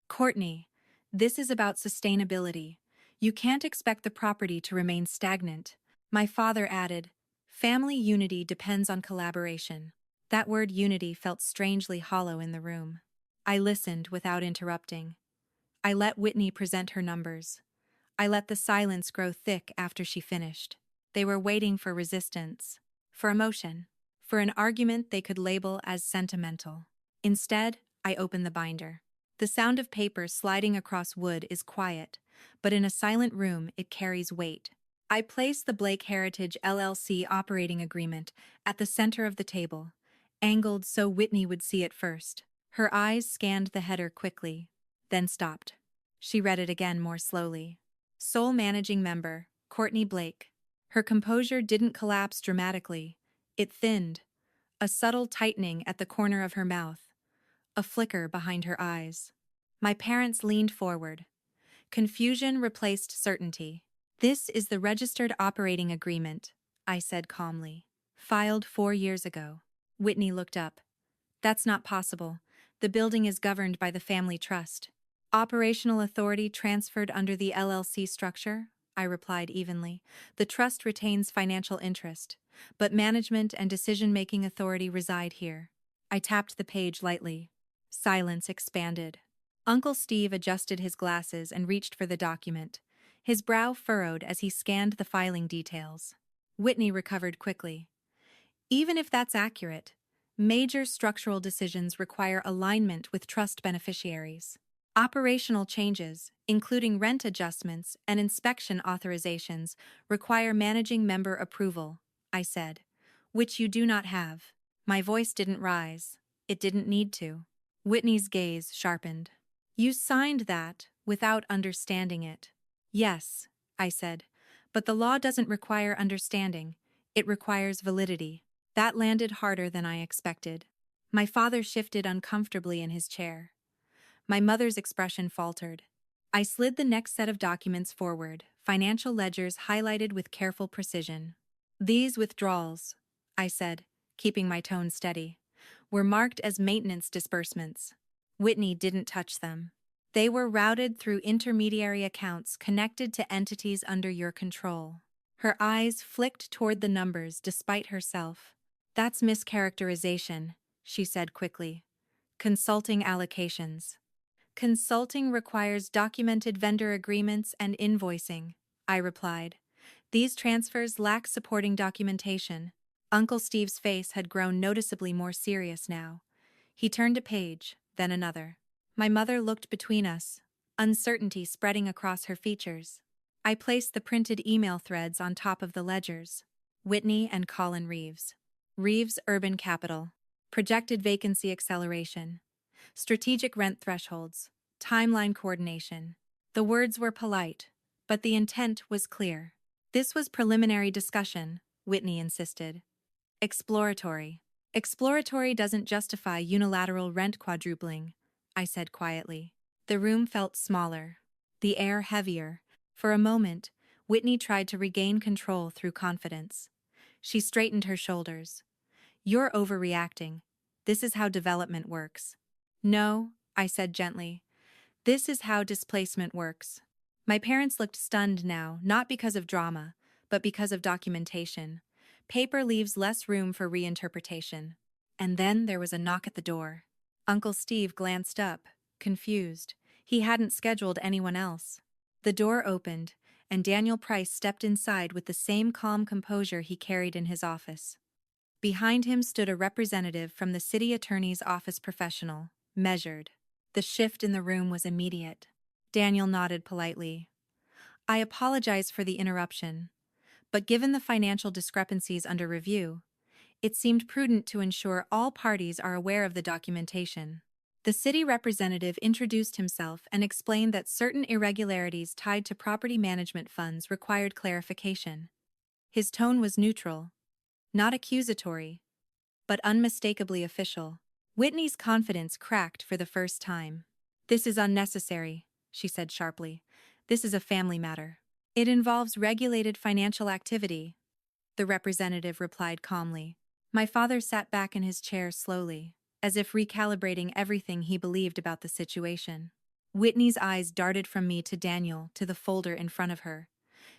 "Courtney, this is about sustainability. You can't expect the property to remain stagnant." My father added, "Family unity depends on collaboration." That word unity felt strangely hollow in the room. I listened without interrupting. I let Whitney present her numbers. I let the silence grow thick after she finished. They were waiting for resistance, for emotion, for an argument they could label as sentimental. Instead, I opened the binder. The sound of paper sliding across wood is quiet, but in a silent room it carries weight. I placed the Blake Heritage LLC operating agreement at the center of the table, angled so Whitney would see it first. Her eyes scanned the header quickly, then stopped. She read it again more slowly. Sole managing member, Courtney Blake. Her composure didn't collapse dramatically. It thinned, a subtle tightening at the corner of her mouth, a flicker behind her eyes. My parents leaned forward. Confusion replaced certainty. "This is the registered operating agreement," I said calmly. "Filed 4 years ago." Whitney looked up. "That's not possible. The building is governed by the family trust." "Operational authority transferred under the LLC structure?" I replied evenly. The trust retains financial interest, but management and decision-making authority reside here. I tapped the page lightly. Silence expanded. Uncle Steve adjusted his glasses and reached for the document. His brow furrowed as he scanned the filing details. Whitney recovered quickly. Even if that's accurate, major structural decisions require alignment with trust beneficiaries. Operational changes, including rent adjustments and inspection authorizations, require managing member approval, I said, which you do not have. My voice didn't rise. It didn't need to. Whitney's gaze sharpened. You signed that without understanding it. Yes, I said, but the law doesn't require understanding. It requires validity. That landed harder than I expected. My father shifted uncomfortably in his chair. My mother's expression faltered. I slid the next set of documents forward, financial ledgers highlighted with careful precision. These withdrawals, I said, keeping my tone steady, were marked as maintenance disbursements. Whitney didn't touch them. They were routed through intermediary accounts connected to entities under your control. Her eyes flicked toward the numbers despite herself. That's mischaracterization, she said quickly. Consulting allocations. Consulting requires documented vendor agreements and invoicing, I replied. These transfers lack supporting documentation. Uncle Steve's face had grown noticeably more serious now. He turned a page, then another. My mother looked between us, uncertainty spreading across her features. I placed the printed email threads on top of the ledgers. Whitney and Colin Reeves. Reeves Urban Capital. Projected vacancy acceleration. Strategic rent thresholds. Timeline coordination. The words were polite, but the intent was clear. This was preliminary discussion, Whitney insisted. Exploratory. Exploratory doesn't justify unilateral rent quadrupling, I said quietly. The room felt smaller, the air heavier. For a moment, Whitney tried to regain control through confidence. She straightened her shoulders. You're overreacting. This is how development works. No, I said gently. This is how displacement works. My parents looked stunned now, not because of drama, but because of documentation. Paper leaves less room for reinterpretation. And then there was a knock at the door. Uncle Steve glanced up, confused. He hadn't scheduled anyone else. The door opened, and Daniel Price stepped inside with the same calm composure he carried in his office. Behind him stood a representative from the city attorney's office, professional, measured. The shift in the room was immediate. Daniel nodded politely. I apologize for the interruption, but given the financial discrepancies under review, it seemed prudent to ensure all parties are aware of the documentation. The city representative introduced himself and explained that certain irregularities tied to property management funds required clarification. His tone was neutral, not accusatory, but unmistakably official. Whitney's confidence cracked for the first time. This is unnecessary, she said sharply. This is a family matter. It involves regulated financial activity, the representative replied calmly. My father sat back in his chair slowly, as if recalibrating everything he believed about the situation. Whitney's eyes darted from me to Daniel to the folder in front of her.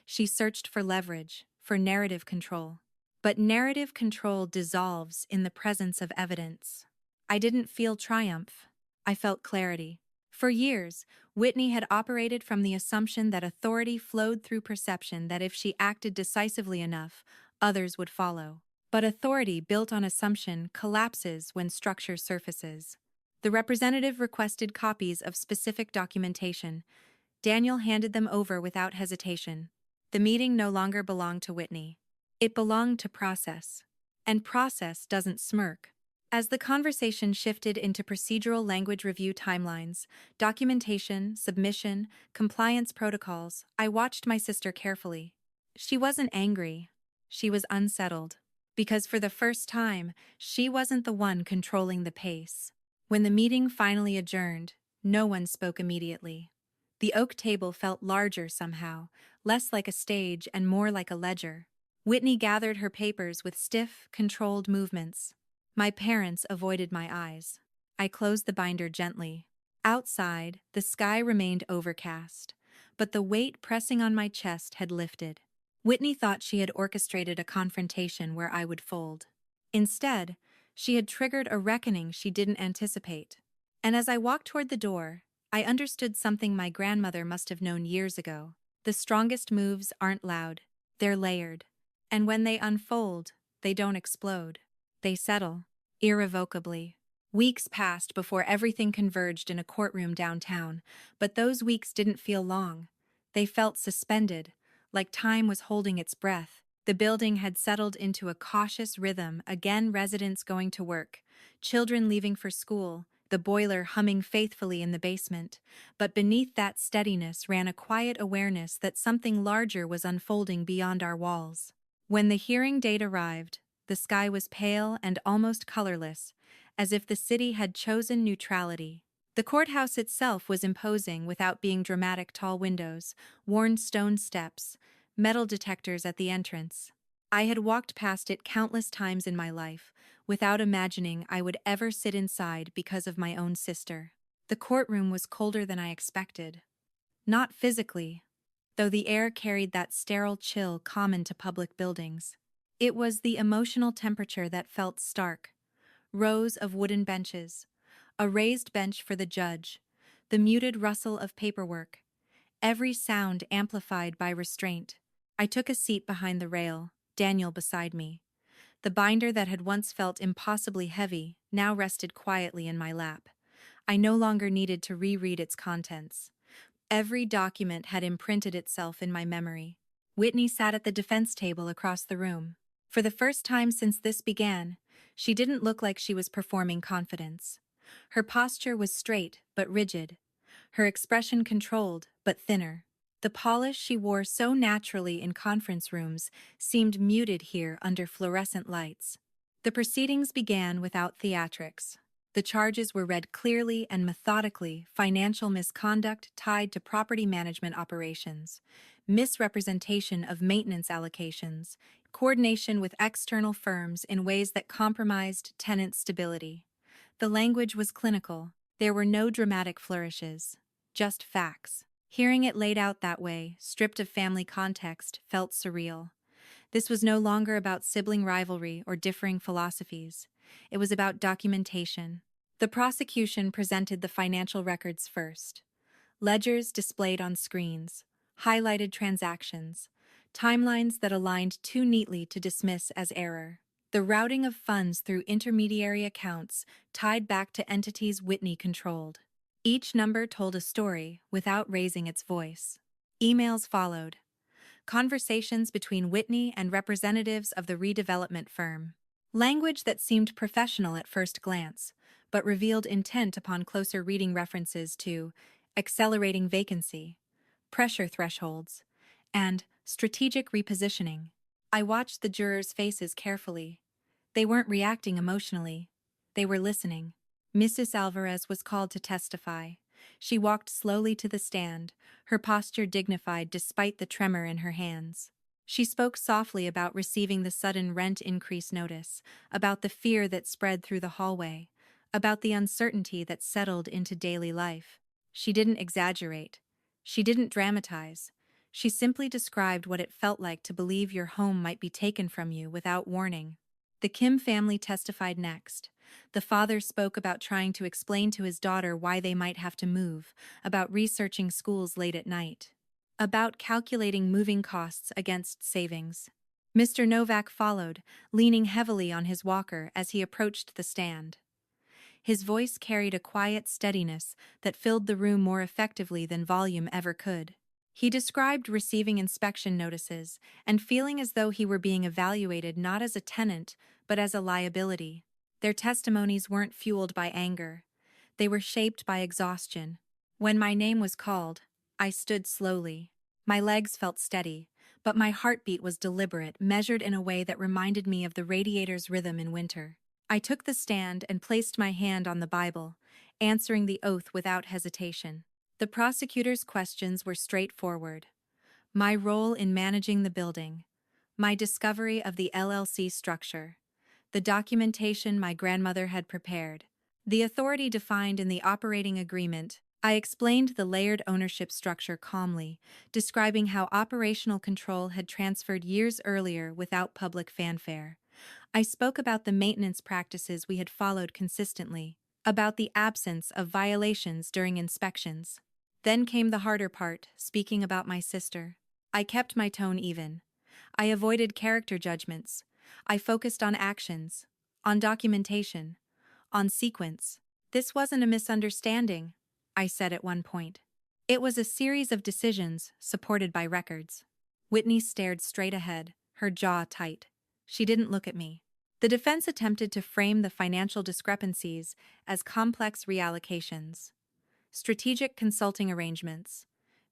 She searched for leverage, for narrative control. But narrative control dissolves in the presence of evidence. I didn't feel triumph. I felt clarity. For years, Whitney had operated from the assumption that authority flowed through perception, that if she acted decisively enough, others would follow. But authority built on assumption collapses when structure surfaces. The representative requested copies of specific documentation. Daniel handed them over without hesitation. The meeting no longer belonged to Whitney. It belonged to process. And process doesn't smirk. As the conversation shifted into procedural language review timelines, documentation, submission, compliance protocols, I watched my sister carefully. She wasn't angry. She was unsettled. Because for the first time, she wasn't the one controlling the pace. When the meeting finally adjourned, no one spoke immediately. The oak table felt larger somehow, less like a stage and more like a ledger. Whitney gathered her papers with stiff, controlled movements. My parents avoided my eyes. I closed the binder gently. Outside, the sky remained overcast, but the weight pressing on my chest had lifted. Whitney thought she had orchestrated a confrontation where I would fold. Instead, she had triggered a reckoning she didn't anticipate. And as I walked toward the door, I understood something my grandmother must have known years ago. The strongest moves aren't loud, they're layered. And when they unfold, they don't explode. They settle, irrevocably. Weeks passed before everything converged in a courtroom downtown, but those weeks didn't feel long. They felt suspended, like time was holding its breath. The building had settled into a cautious rhythm, again residents going to work, children leaving for school, the boiler humming faithfully in the basement. But beneath that steadiness ran a quiet awareness that something larger was unfolding beyond our walls. When the hearing date arrived, the sky was pale and almost colorless, as if the city had chosen neutrality. The courthouse itself was imposing without being dramatic. Tall windows, worn stone steps, metal detectors at the entrance. I had walked past it countless times in my life, without imagining I would ever sit inside because of my own sister. The courtroom was colder than I expected. Not physically, though the air carried that sterile chill common to public buildings. It was the emotional temperature that felt stark. Rows of wooden benches, a raised bench for the judge, the muted rustle of paperwork, every sound amplified by restraint. I took a seat behind the rail, Daniel beside me. The binder that had once felt impossibly heavy now rested quietly in my lap. I no longer needed to reread its contents. Every document had imprinted itself in my memory. Whitney sat at the defense table across the room. For the first time since this began, she didn't look like she was performing confidence. Her posture was straight but rigid, her expression controlled but thinner. The polish she wore so naturally in conference rooms seemed muted here under fluorescent lights. The proceedings began without theatrics. The charges were read clearly and methodically: financial misconduct tied to property management operations, misrepresentation of maintenance allocations, coordination with external firms in ways that compromised tenant stability. The language was clinical. There were no dramatic flourishes, just facts. Hearing it laid out that way, stripped of family context, felt surreal. This was no longer about sibling rivalry or differing philosophies. It was about documentation. The prosecution presented the financial records first. Ledgers displayed on screens, highlighted transactions, timelines that aligned too neatly to dismiss as error. The routing of funds through intermediary accounts tied back to entities Whitney controlled. Each number told a story without raising its voice. Emails followed. Conversations between Whitney and representatives of the redevelopment firm. Language that seemed professional at first glance, but revealed intent upon closer reading: references to accelerating vacancy, pressure thresholds, and strategic repositioning. I watched the jurors' faces carefully. They weren't reacting emotionally. They were listening. Mrs. Alvarez was called to testify. She walked slowly to the stand, her posture dignified despite the tremor in her hands. She spoke softly about receiving the sudden rent increase notice, about the fear that spread through the hallway, about the uncertainty that settled into daily life. She didn't exaggerate. She didn't dramatize. She simply described what it felt like to believe your home might be taken from you without warning. The Kim family testified next. The father spoke about trying to explain to his daughter why they might have to move, about researching schools late at night, about calculating moving costs against savings. Mr. Novak followed, leaning heavily on his walker as he approached the stand. His voice carried a quiet steadiness that filled the room more effectively than volume ever could. He described receiving inspection notices and feeling as though he were being evaluated not as a tenant, but as a liability. Their testimonies weren't fueled by anger. They were shaped by exhaustion. When my name was called, I stood slowly. My legs felt steady, but my heartbeat was deliberate, measured in a way that reminded me of the radiator's rhythm in winter. I took the stand and placed my hand on the Bible, answering the oath without hesitation. The prosecutor's questions were straightforward. My role in managing the building, my discovery of the LLC structure, the documentation my grandmother had prepared, the authority defined in the operating agreement. I explained the layered ownership structure calmly, describing how operational control had transferred years earlier without public fanfare. I spoke about the maintenance practices we had followed consistently, about the absence of violations during inspections. Then came the harder part, speaking about my sister. I kept my tone even. I avoided character judgments. I focused on actions, on documentation, on sequence. This wasn't a misunderstanding, I said at one point. It was a series of decisions supported by records. Whitney stared straight ahead, her jaw tight. She didn't look at me. The defense attempted to frame the financial discrepancies as complex reallocations, strategic consulting arrangements,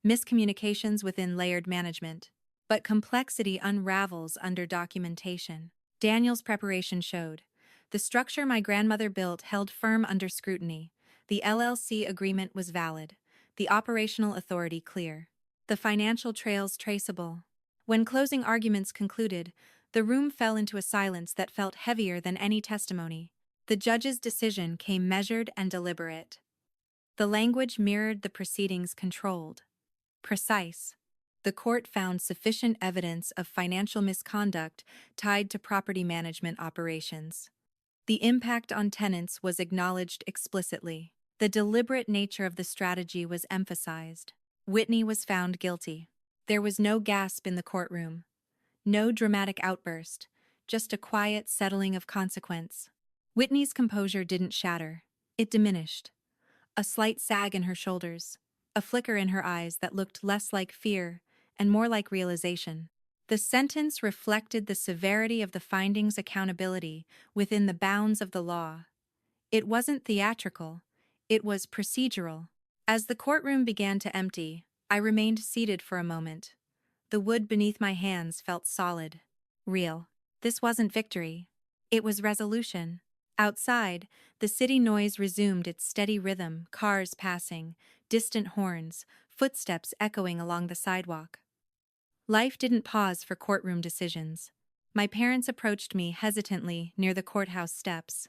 miscommunications within layered management. But complexity unravels under documentation. Daniel's preparation showed. The structure my grandmother built held firm under scrutiny. The LLC agreement was valid. The operational authority clear. The financial trails traceable. When closing arguments concluded, the room fell into a silence that felt heavier than any testimony. The judge's decision came measured and deliberate. The language mirrored the proceedings controlled. Precise. The court found sufficient evidence of financial misconduct tied to property management operations. The impact on tenants was acknowledged explicitly. The deliberate nature of the strategy was emphasized. Whitney was found guilty. There was no gasp in the courtroom. No dramatic outburst, just a quiet settling of consequence. Whitney's composure didn't shatter. It diminished. A slight sag in her shoulders, a flicker in her eyes that looked less like fear and more like realization. The sentence reflected the severity of the finding's accountability within the bounds of the law. It wasn't theatrical, it was procedural. As the courtroom began to empty, I remained seated for a moment. The wood beneath my hands felt solid, real. This wasn't victory. It was resolution. Outside, the city noise resumed its steady rhythm, cars passing, distant horns, footsteps echoing along the sidewalk. Life didn't pause for courtroom decisions. My parents approached me hesitantly near the courthouse steps.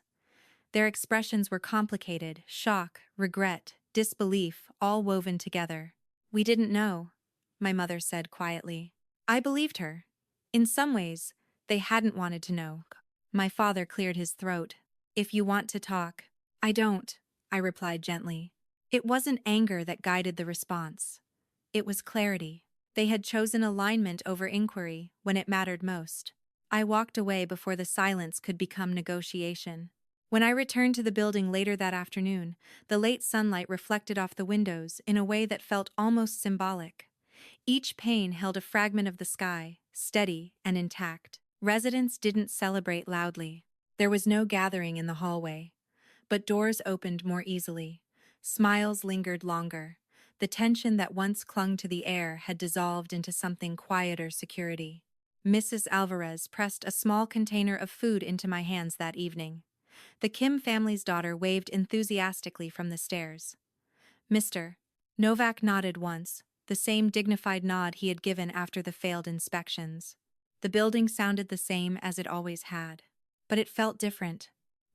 Their expressions were complicated, shock, regret, disbelief, all woven together. "We didn't know," my mother said quietly. I believed her. In some ways, they hadn't wanted to know. My father cleared his throat. "If you want to talk." "I don't," I replied gently. It wasn't anger that guided the response. It was clarity. They had chosen alignment over inquiry when it mattered most. I walked away before the silence could become negotiation. When I returned to the building later that afternoon, the late sunlight reflected off the windows in a way that felt almost symbolic. Each pane held a fragment of the sky, steady and intact. Residents didn't celebrate loudly. There was no gathering in the hallway. But doors opened more easily. Smiles lingered longer. The tension that once clung to the air had dissolved into something quieter security. Mrs. Alvarez pressed a small container of food into my hands that evening. The Kim family's daughter waved enthusiastically from the stairs. "Mr." Novak nodded once, the same dignified nod he had given after the failed inspections. The building sounded the same as it always had. But it felt different.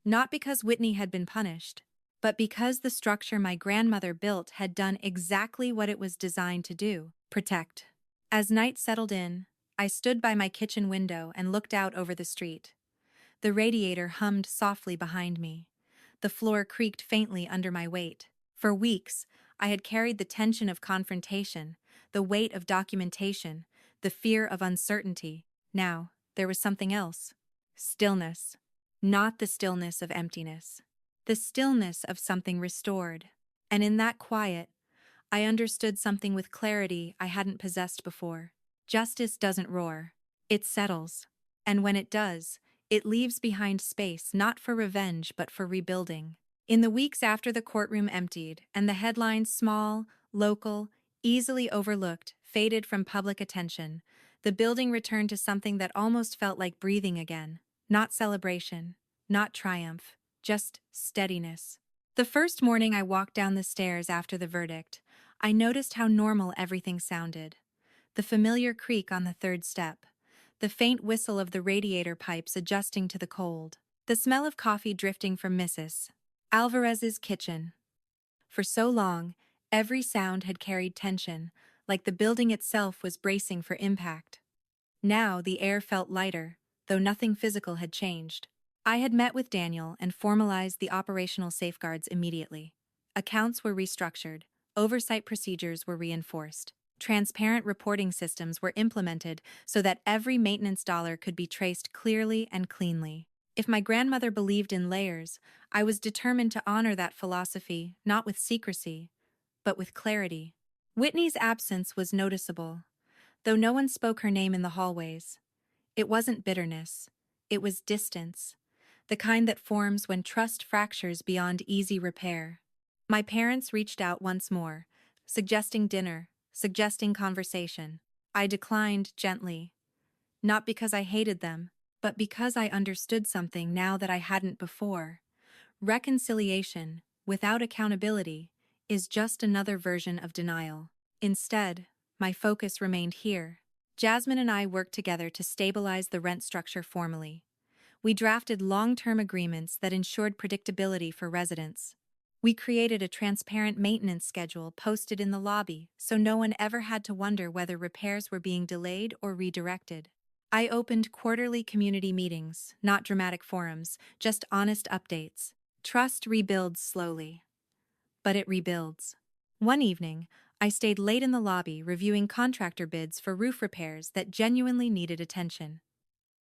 Not because Whitney had been punished, but because the structure my grandmother built had done exactly what it was designed to do: protect. As night settled in, I stood by my kitchen window and looked out over the street. The radiator hummed softly behind me. The floor creaked faintly under my weight. For weeks, I had carried the tension of confrontation, the weight of documentation, the fear of uncertainty. Now, there was something else. Stillness. Not the stillness of emptiness. The stillness of something restored. And in that quiet, I understood something with clarity I hadn't possessed before. Justice doesn't roar. It settles. And when it does, it leaves behind space not for revenge but for rebuilding. In the weeks after the courtroom emptied and the headlines, small, local, easily overlooked, faded from public attention, the building returned to something that almost felt like breathing again. Not celebration, not triumph, just steadiness. The first morning I walked down the stairs after the verdict, I noticed how normal everything sounded. The familiar creak on the third step, the faint whistle of the radiator pipes adjusting to the cold, the smell of coffee drifting from Mrs. Alvarez's kitchen. For so long, Every sound had carried tension, like the building itself was bracing for impact. Now the air felt lighter, though nothing physical had changed. I had met with Daniel and formalized the operational safeguards immediately. Accounts were restructured, oversight procedures were reinforced. Transparent reporting systems were implemented so that every maintenance dollar could be traced clearly and cleanly. If my grandmother believed in layers, I was determined to honor that philosophy, not with secrecy, but with clarity. Whitney's absence was noticeable, though no one spoke her name in the hallways. It wasn't bitterness, it was distance, the kind that forms when trust fractures beyond easy repair. My parents reached out once more, suggesting dinner, suggesting conversation. I declined gently, not because I hated them, but because I understood something now that I hadn't before. Reconciliation, without accountability, is just another version of denial. Instead, my focus remained here. Jasmine and I worked together to stabilize the rent structure formally. We drafted long-term agreements that ensured predictability for residents. We created a transparent maintenance schedule posted in the lobby so no one ever had to wonder whether repairs were being delayed or redirected. I opened quarterly community meetings, not dramatic forums, just honest updates. Trust rebuilds slowly, but it rebuilds. One evening, I stayed late in the lobby reviewing contractor bids for roof repairs that genuinely needed attention.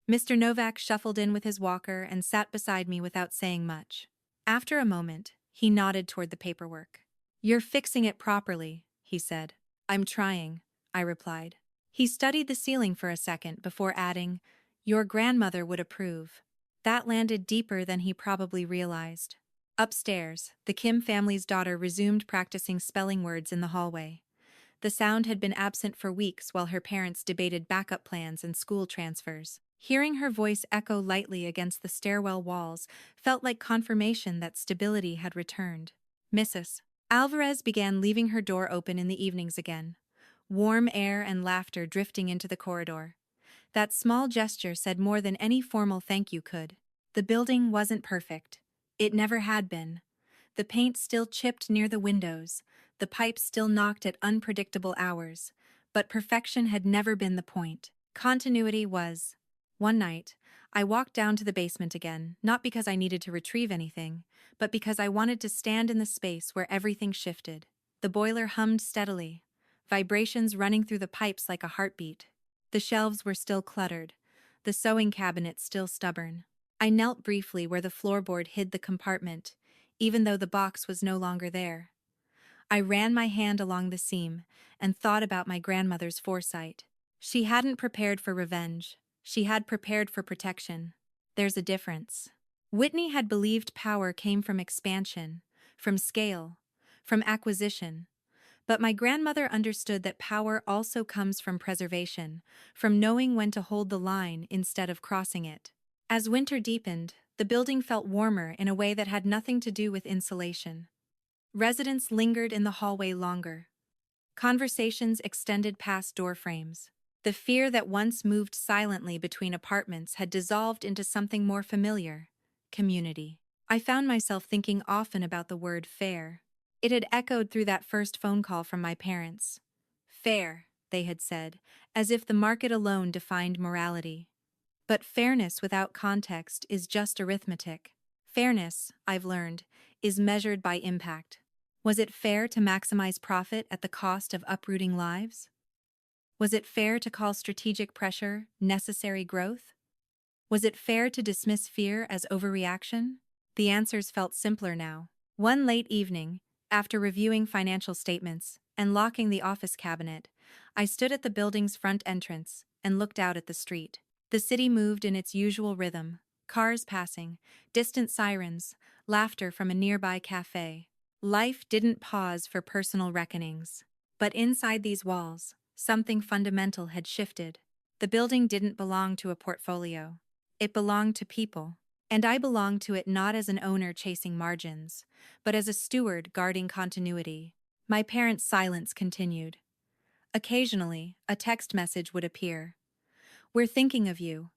Mr. Novak shuffled in with his walker and sat beside me without saying much. After a moment, he nodded toward the paperwork. "You're fixing it properly," he said. "I'm trying," I replied. He studied the ceiling for a second before adding, "Your grandmother would approve." That landed deeper than he probably realized. Upstairs, the Kim family's daughter resumed practicing spelling words in the hallway. The sound had been absent for weeks while her parents debated backup plans and school transfers. Hearing her voice echo lightly against the stairwell walls felt like confirmation that stability had returned. Mrs. Alvarez began leaving her door open in the evenings again, warm air and laughter drifting into the corridor. That small gesture said more than any formal thank you could. The building wasn't perfect. It never had been. The paint still chipped near the windows, the pipes still knocked at unpredictable hours, but perfection had never been the point. Continuity was. One night, I walked down to the basement again, not because I needed to retrieve anything, but because I wanted to stand in the space where everything shifted. The boiler hummed steadily, vibrations running through the pipes like a heartbeat. The shelves were still cluttered, the sewing cabinet still stubborn. I knelt briefly where the floorboard hid the compartment, even though the box was no longer there. I ran my hand along the seam and thought about my grandmother's foresight. She hadn't prepared for revenge. She had prepared for protection. There's a difference. Whitney had believed power came from expansion, from scale, from acquisition. But my grandmother understood that power also comes from preservation, from knowing when to hold the line instead of crossing it. As winter deepened, the building felt warmer in a way that had nothing to do with insulation. Residents lingered in the hallway longer. Conversations extended past door frames. The fear that once moved silently between apartments had dissolved into something more familiar: community. I found myself thinking often about the word fair. It had echoed through that first phone call from my parents. Fair, they had said, as if the market alone defined morality. But fairness without context is just arithmetic. Fairness, I've learned, is measured by impact. Was it fair to maximize profit at the cost of uprooting lives? Was it fair to call strategic pressure necessary growth? Was it fair to dismiss fear as overreaction? The answers felt simpler now. One late evening, after reviewing financial statements and locking the office cabinet, I stood at the building's front entrance and looked out at the street. The city moved in its usual rhythm: cars passing, distant sirens, laughter from a nearby cafe. Life didn't pause for personal reckonings. But inside these walls, something fundamental had shifted. The building didn't belong to a portfolio. It belonged to people. And I belonged to it not as an owner chasing margins, but as a steward guarding continuity. My parents' silence continued. Occasionally, a text message would appear. "We're thinking of you."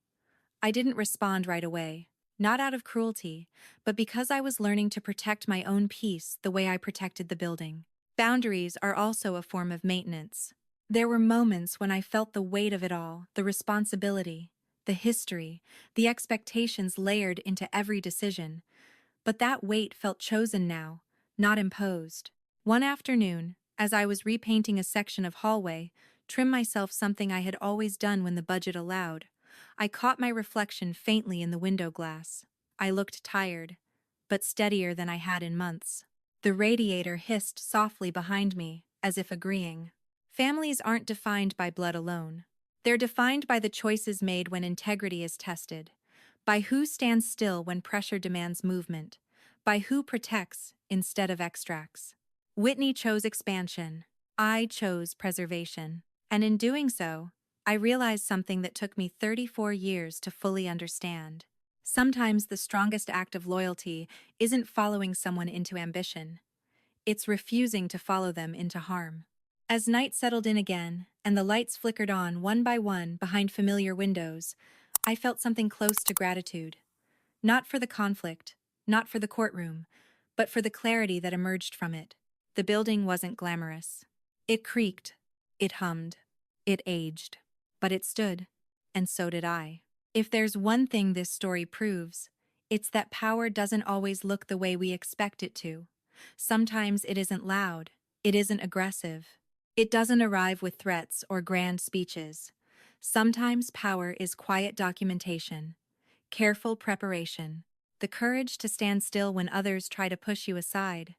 I didn't respond right away, not out of cruelty, but because I was learning to protect my own peace the way I protected the building. Boundaries are also a form of maintenance. There were moments when I felt the weight of it all, the responsibility, the history, the expectations layered into every decision. But that weight felt chosen now, not imposed. One afternoon, as I was repainting a section of hallway, trim myself something I had always done when the budget allowed, I caught my reflection faintly in the window glass. I looked tired, but steadier than I had in months. The radiator hissed softly behind me, as if agreeing. Families aren't defined by blood alone. They're defined by the choices made when integrity is tested, by who stands still when pressure demands movement, by who protects instead of extracts. Whitney chose expansion. I chose preservation. And in doing so, I realized something that took me 34 years to fully understand. Sometimes the strongest act of loyalty isn't following someone into ambition. It's refusing to follow them into harm. As night settled in again, and the lights flickered on one by one behind familiar windows, I felt something close to gratitude. Not for the conflict, not for the courtroom, but for the clarity that emerged from it. The building wasn't glamorous. It creaked, it hummed, it aged. But it stood, and so did I. If there's one thing this story proves, it's that power doesn't always look the way we expect it to. Sometimes it isn't loud, it isn't aggressive. It doesn't arrive with threats or grand speeches. Sometimes power is quiet documentation, careful preparation, the courage to stand still when others try to push you aside.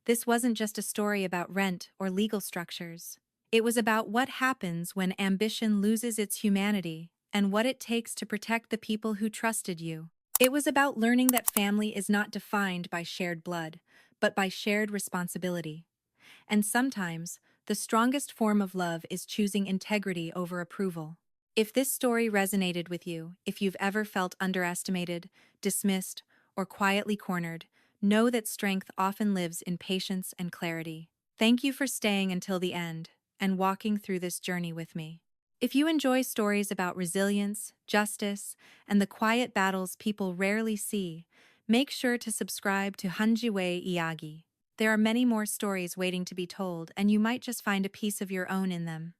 This wasn't just a story about rent or legal structures. It was about what happens when ambition loses its humanity and what it takes to protect the people who trusted you. It was about learning that family is not defined by shared blood, but by shared responsibility. And sometimes, the strongest form of love is choosing integrity over approval. If this story resonated with you, if you've ever felt underestimated, dismissed, or quietly cornered, know that strength often lives in patience and clarity. Thank you for staying until the end and walking through this journey with me. If you enjoy stories about resilience, justice, and the quiet battles people rarely see, make sure to subscribe to Hanjiwei Iyagi. There are many more stories waiting to be told, and you might just find a piece of your own in them.